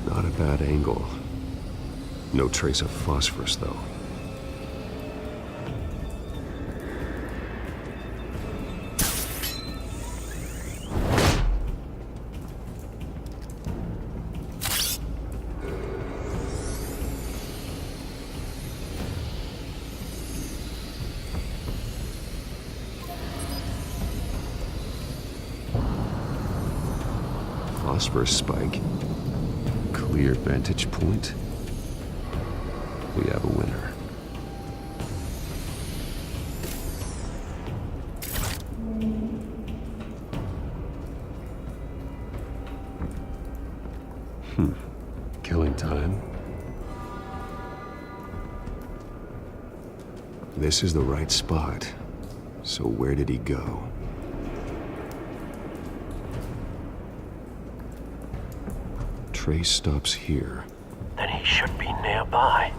Not a bad angle. No trace of phosphorus, though. Phosphorus spike. Clear vantage point. We have a winner. Killing time. This is the right spot. So where did he go? Trace stops here. Then he should be nearby.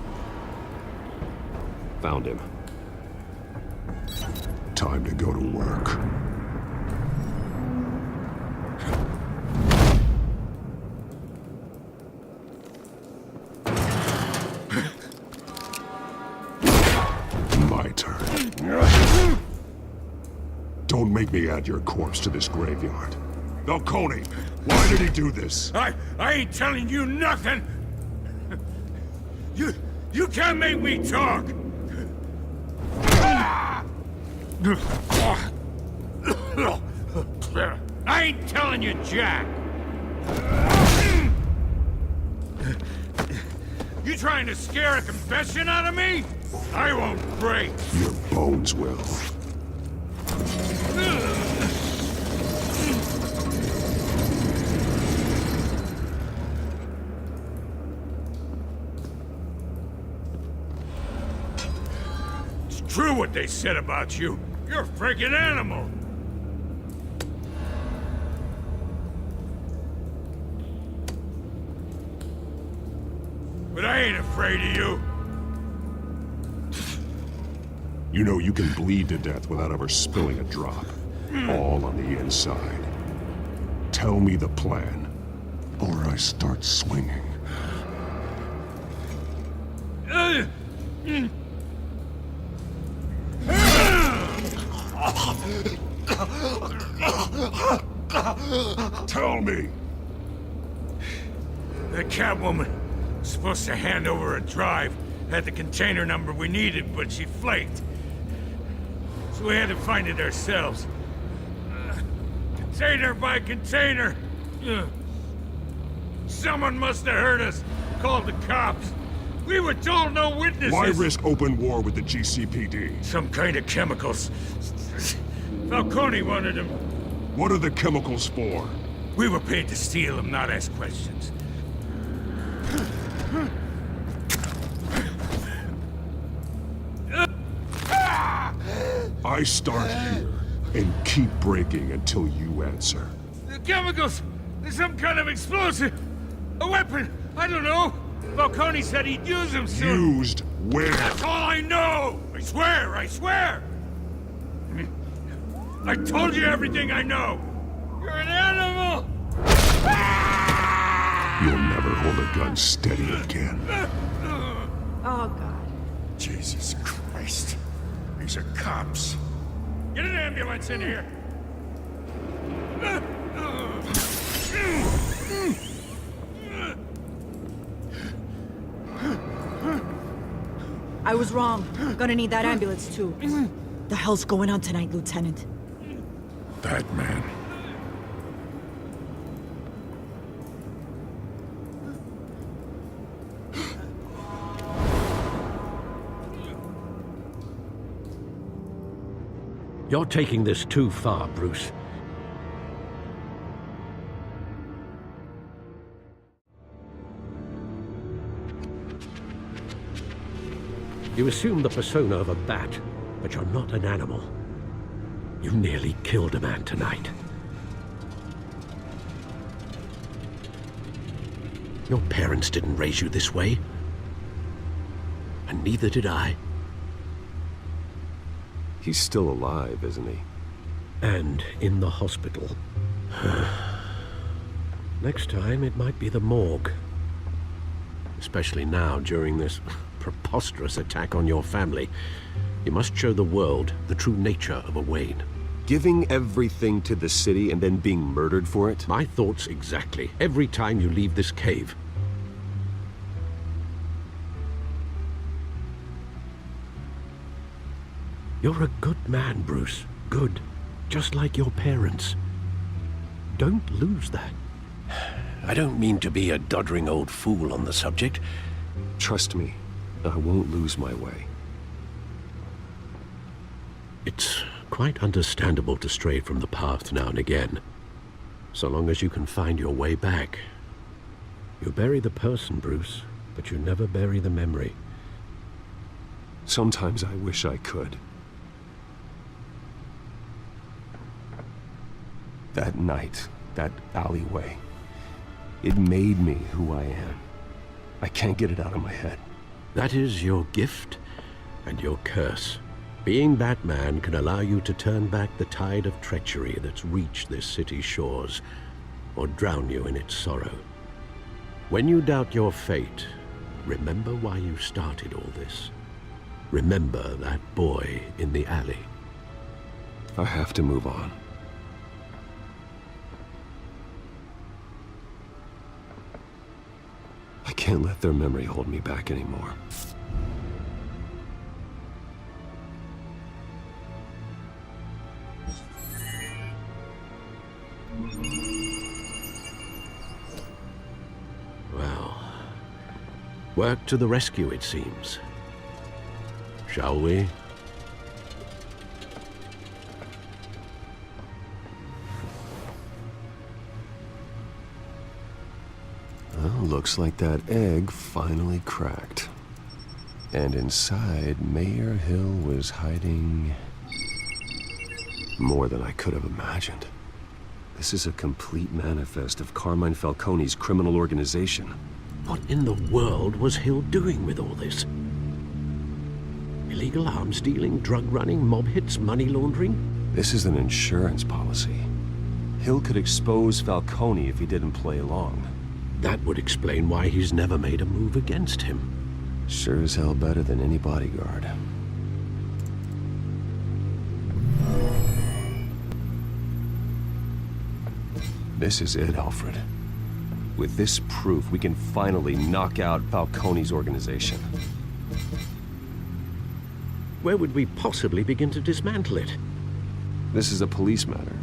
Found him. Time to go to work. My turn. Don't make me add your corpse to this graveyard. Falcone, why did he do this? I ain't telling you nothing! You can't make me talk! I ain't telling you jack! You trying to scare a confession out of me? I won't break! Your bones will. True what they said about you. You're a freaking animal. But I ain't afraid of you. You know you can bleed to death without ever spilling a drop. All on the inside. Tell me the plan, or I start swinging. Tell me! The Catwoman was supposed to hand over a drive, had the container number we needed, but she flaked. So we had to find it ourselves. Container by container! Someone must have heard us, called the cops. We were told no witnesses! Why risk open war with the GCPD? Some kind of chemicals. Falcone wanted them. What are the chemicals for? We were paid to steal them, not ask questions. I start here and keep breaking until you answer. The chemicals! There's some kind of explosive! A weapon! I don't know! Falcone said he'd use them soon! Used where? That's all I know! I swear! I swear! I told you everything I know! You're an animal! You'll never hold a gun steady again. Oh, God. Jesus Christ. These are cops. Get an ambulance in here! I was wrong. I'm gonna need that ambulance, too. The hell's going on tonight, Lieutenant? That man. You're taking this too far, Bruce. You assume the persona of a bat, but you're not an animal. You nearly killed a man tonight. Your parents didn't raise you this way. And neither did I. He's still alive, isn't he? And in the hospital. Next time, it might be the morgue. Especially now, during this preposterous attack on your family. You must show the world the true nature of a Wayne. Giving everything to the city and then being murdered for it? My thoughts exactly. Every time you leave this cave. You're a good man, Bruce. Good. Just like your parents. Don't lose that. I don't mean to be a doddering old fool on the subject. Trust me, I won't lose my way. It's quite understandable to stray from the path now and again. So long as you can find your way back. You bury the person, Bruce, but you never bury the memory. Sometimes I wish I could. That night, that alleyway, it made me who I am. I can't get it out of my head. That is your gift and your curse. Being Batman can allow you to turn back the tide of treachery that's reached this city's shores, or drown you in its sorrow. When you doubt your fate, remember why you started all this. Remember that boy in the alley. I have to move on. I can't let their memory hold me back anymore. Well, work to the rescue, it seems. Shall we? Well, looks like that egg finally cracked. And inside, Mayor Hill was hiding more than I could have imagined. This is a complete manifest of Carmine Falcone's criminal organization. What in the world was Hill doing with all this? Illegal arms dealing, drug running, mob hits, money laundering? This is an insurance policy. Hill could expose Falcone if he didn't play along. That would explain why he's never made a move against him. Sure as hell better than any bodyguard. This is it, Alfred. With this proof, we can finally knock out Falcone's organization. Where would we possibly begin to dismantle it? This is a police matter.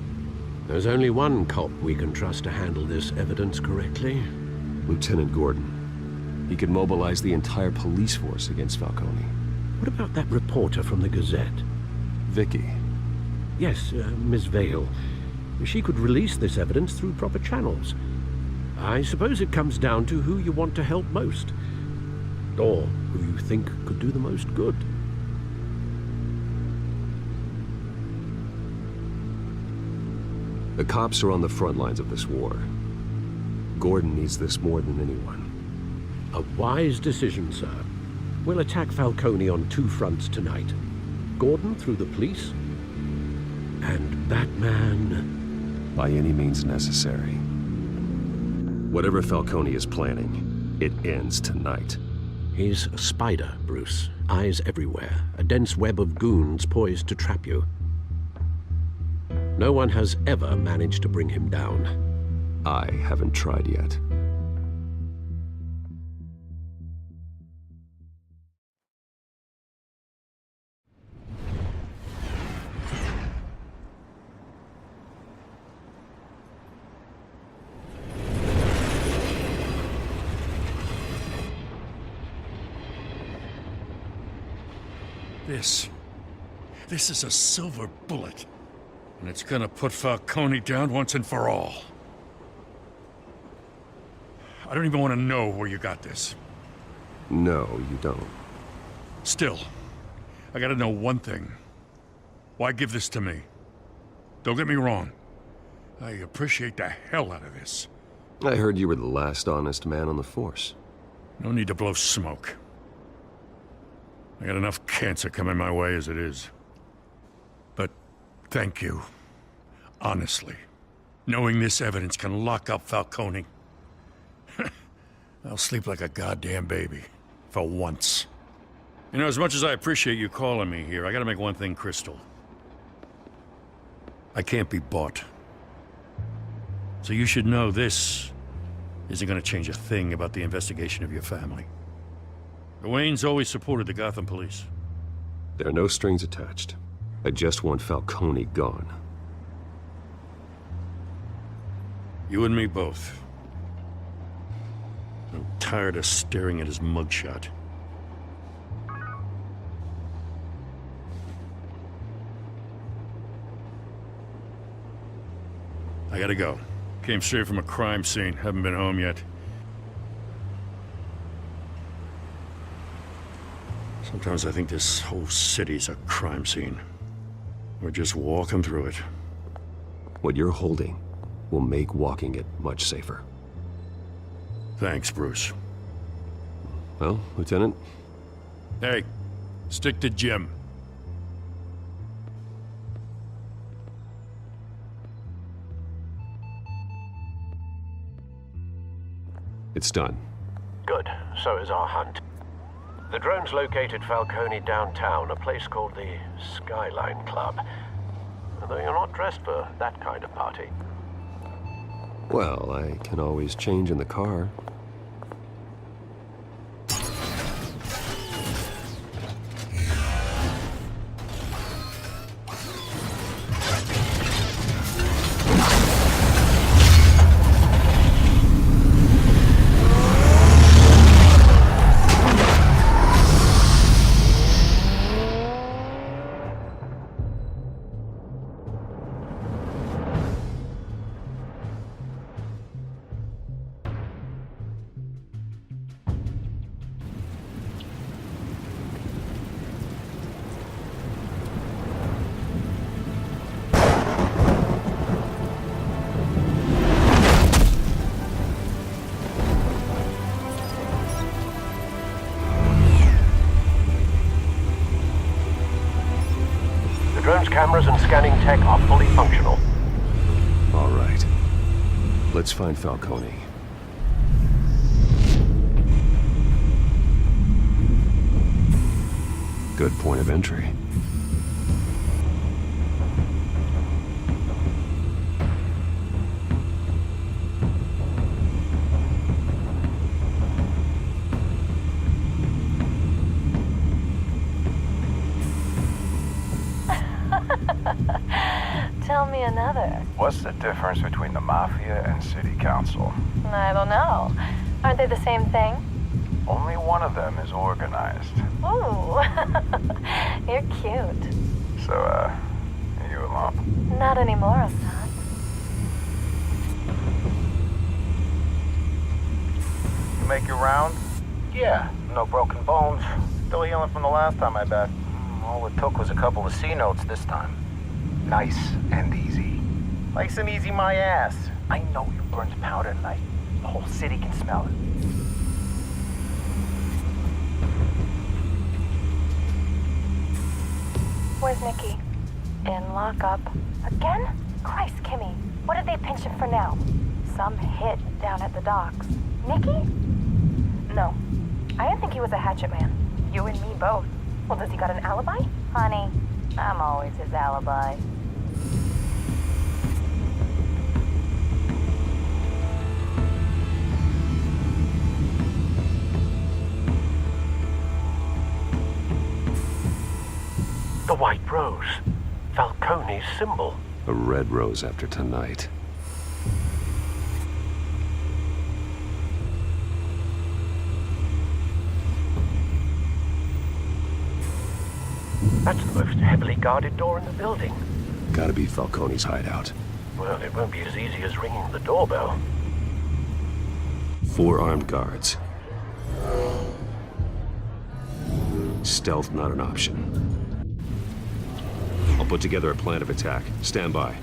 There's only one cop we can trust to handle this evidence correctly. Lieutenant Gordon. He could mobilize the entire police force against Falcone. What about that reporter from the Gazette? Vicky. Yes, Miss Vale. She could release this evidence through proper channels. I suppose it comes down to who you want to help most. Or who you think could do the most good. The cops are on the front lines of this war. Gordon needs this more than anyone. A wise decision, sir. We'll attack Falcone on two fronts tonight. Gordon through the police, and Batman... by any means necessary. Whatever Falcone is planning, it ends tonight. He's a spider, Bruce. Eyes everywhere. A dense web of goons poised to trap you. No one has ever managed to bring him down. I haven't tried yet. This is a silver bullet. And it's gonna put Falcone down once and for all. I don't even want to know where you got this. No, you don't. Still, I gotta know one thing. Why give this to me? Don't get me wrong. I appreciate the hell out of this. I heard you were the last honest man on the force. No need to blow smoke. I got enough cancer coming my way as it is. But thank you. Honestly. Knowing this evidence can lock up Falcone. I'll sleep like a goddamn baby. For once. You know, as much as I appreciate you calling me here, I gotta make one thing crystal. I can't be bought. So you should know this isn't gonna change a thing about the investigation of your family. The Waynes always supported the Gotham police. There are no strings attached. I just want Falcone gone. You and me both. I'm tired of staring at his mugshot. I gotta go. Came straight from a crime scene. Haven't been home yet. Sometimes I think this whole city's a crime scene. We're just walking through it. What you're holding will make walking it much safer. Thanks, Bruce. Well, Lieutenant? Hey, stick to Jim. It's done. Good. So is our hunt. The drones located Falcone downtown, a place called the Skyline Club. Although you're not dressed for that kind of party. Well, I can always change in the car. Cameras and scanning tech are fully functional. All right. Let's find Falcone. Good point of entry. Tell me another. What's the difference between the Mafia and City Council? I don't know. Aren't they the same thing? Only one of them is organized. Ooh, you're cute. So, are you alone? Not anymore, Assad. You make your round? Yeah, no broken bones. Still healing from the last time, I bet. All it took was a couple of C notes this time. Nice and easy. Nice and easy, my ass. I know you burned powder tonight. The whole city can smell it. Where's Nikki? In lockup. Again? Christ, Kimmy. What did they pinch him for now? some hit down at the docks. Nicky? No. I didn't think he was a hatchet man. You and me both. Well, does he got an alibi? Honey, I'm always his alibi. The white rose. Falcone's symbol. A red rose after tonight. That's the most heavily guarded door in the building. Gotta be Falcone's hideout. Well, it won't be as easy as ringing the doorbell. 4 armed guards. Stealth not an option. I'll put together a plan of attack. Stand by.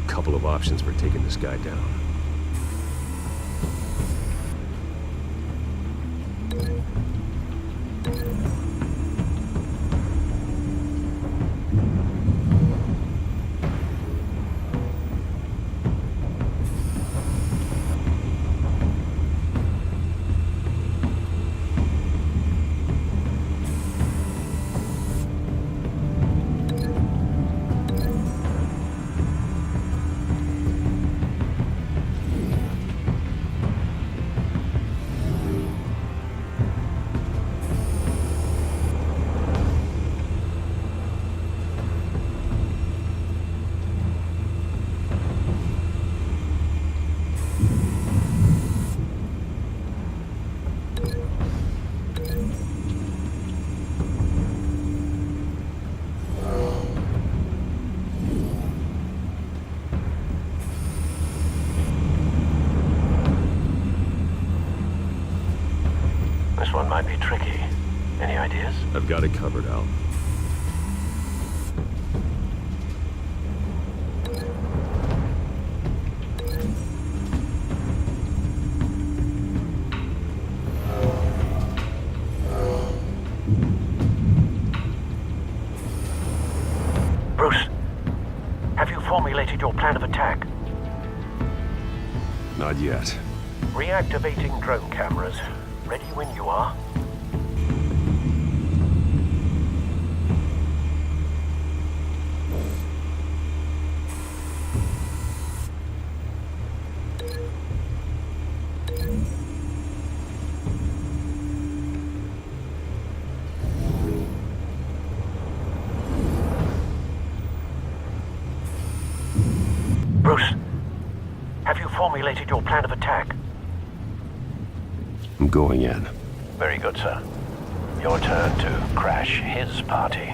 Couple of options for taking this guy down. This one might be tricky. Any ideas? I've got it covered, Al. Bruce, have you formulated your plan of attack? Not yet. Reactivating drone cameras. Ready when you are. Bruce, have you formulated your plan of attack? I'm going in. Very good, sir. Your turn to crash his party.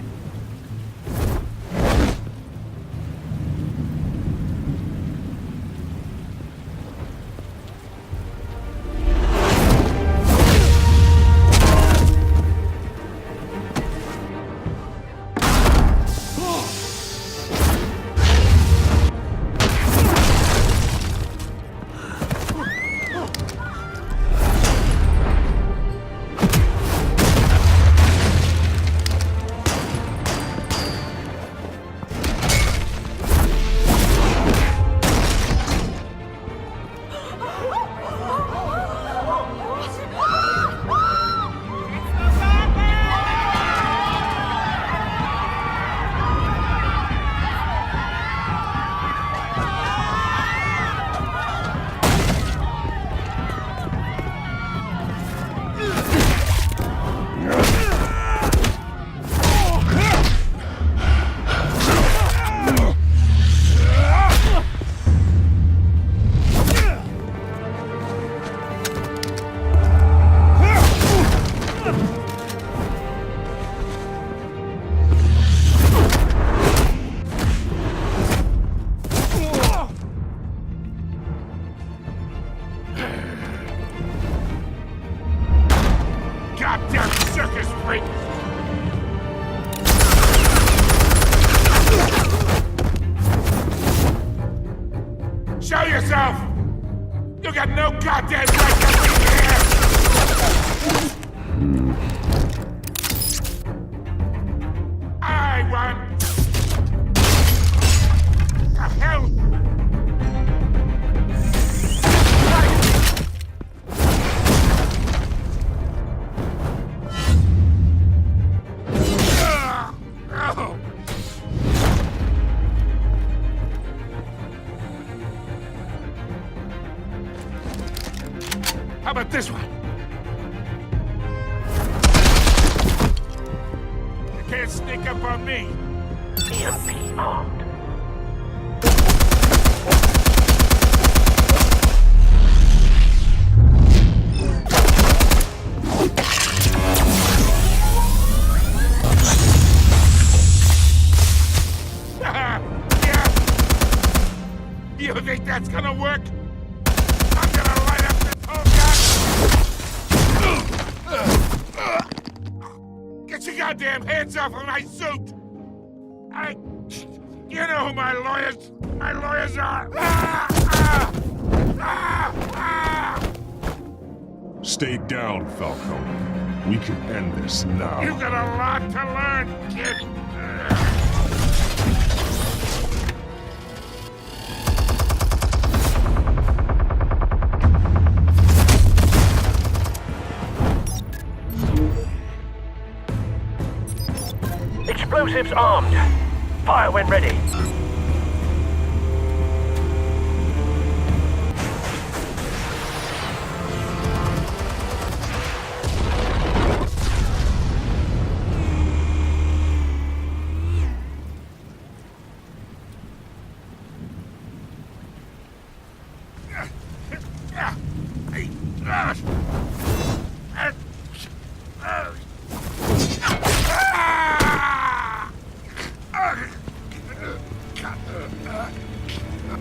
Goddamn circus freak! Show yourself! You got no goddamn right to be here! I want... The hell? How about this one? You can't sneak up on me. EMP armed. You think that's gonna work? I'm gonna light up this whole gun! Get your goddamn hands off of my suit! You know who my lawyers are! Stay down, Falcone. We can end this now. You got a lot to learn, kid! Explosives armed. Fire when ready.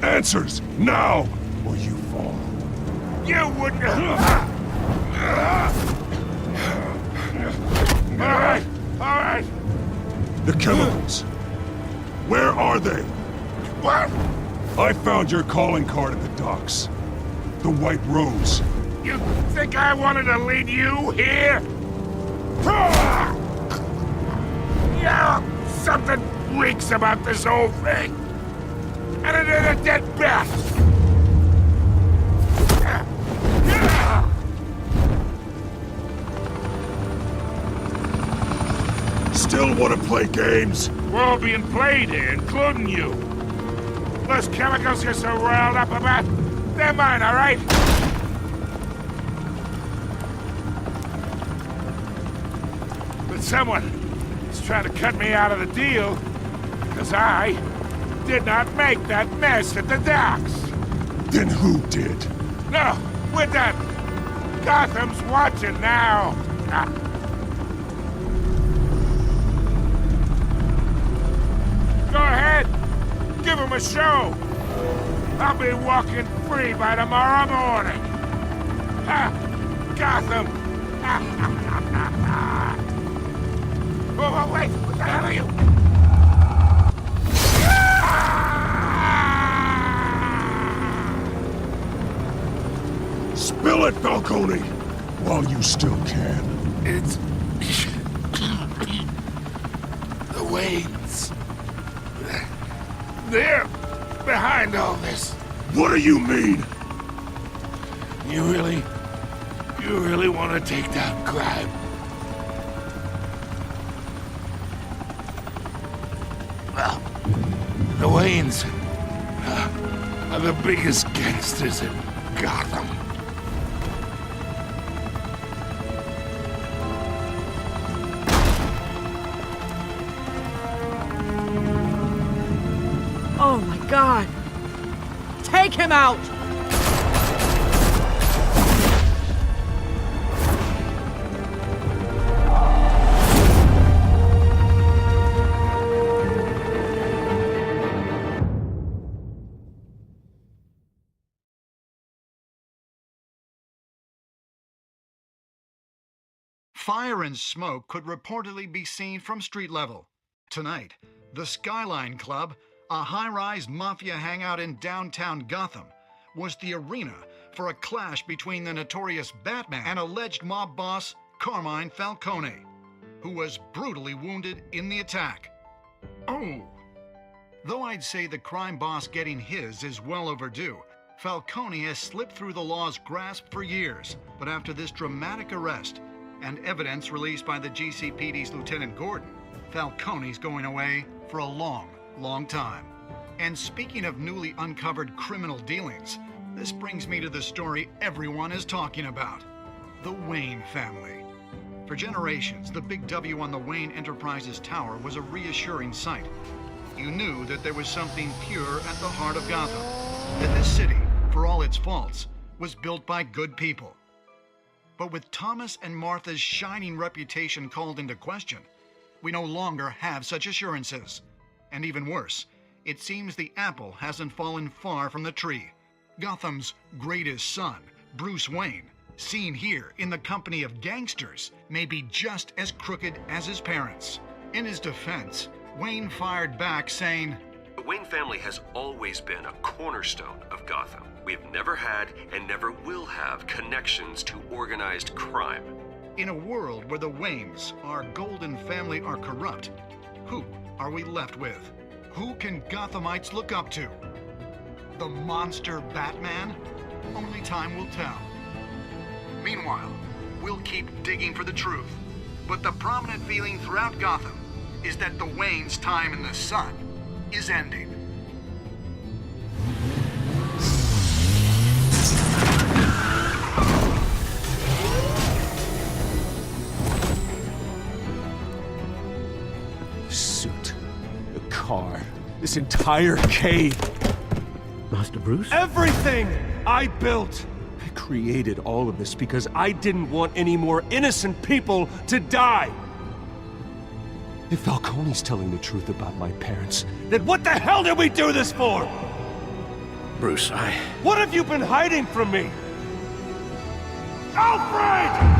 Answers, now, or you fall. You wouldn't... All right. The chemicals. Where are they? What? I found your calling card at the docks. The White Rose. You think I wanted to lead you here? Yeah, something reeks about this whole thing. And it is a dead bat! Still want to play games? We're all being played here, including you. Those chemicals you're so riled up about, they're mine, all right? But someone is trying to cut me out of the deal, because I did not make that mess at the docks. Then who did? No, we're done. Gotham's watching now. Go ahead. Give him a show. I'll be walking free by tomorrow morning. Gotham. Oh, wait. What the hell are you? Spill it, Falcone, while you still can. It's... the Waynes. They're behind all this. What do you mean? You really want to take down crime? Well, the Waynes are the biggest gangsters in Gotham. Oh my God! Take him out! Fire and smoke could reportedly be seen from street level. Tonight, the Skyline Club, a high-rise mafia hangout in downtown Gotham, was the arena for a clash between the notorious Batman and alleged mob boss Carmine Falcone, who was brutally wounded in the attack. Oh! Though I'd say the crime boss getting his is well overdue, Falcone has slipped through the law's grasp for years. But after this dramatic arrest and evidence released by the GCPD's Lieutenant Gordon, Falcone's going away for a long, long time. And speaking of newly uncovered criminal dealings, this brings me to the story everyone is talking about: the Wayne family. For generations, the big W on the Wayne Enterprises tower was a reassuring sight. You knew that there was something pure at the heart of Gotham, that this city, for all its faults, was built by good people. But with Thomas and Martha's shining reputation called into question, we no longer have such assurances. And even worse, it seems the apple hasn't fallen far from the tree. Gotham's greatest son, Bruce Wayne, seen here in the company of gangsters, may be just as crooked as his parents. In his defense, Wayne fired back saying, "The Wayne family has always been a cornerstone of Gotham. We've never had and never will have connections to organized crime." In a world where the Waynes, our golden family, are corrupt, who are we left with? Who can Gothamites look up to? The monster Batman? Only time will tell. Meanwhile, we'll keep digging for the truth. But the prominent feeling throughout Gotham is that the Waynes' time in the sun is ending. The suit, the car, this entire cave. Master Bruce? Everything I built! I created all of this because I didn't want any more innocent people to die! If Falcone's telling the truth about my parents, then what the hell did we do this for? Bruce, What have you been hiding from me? Alfred!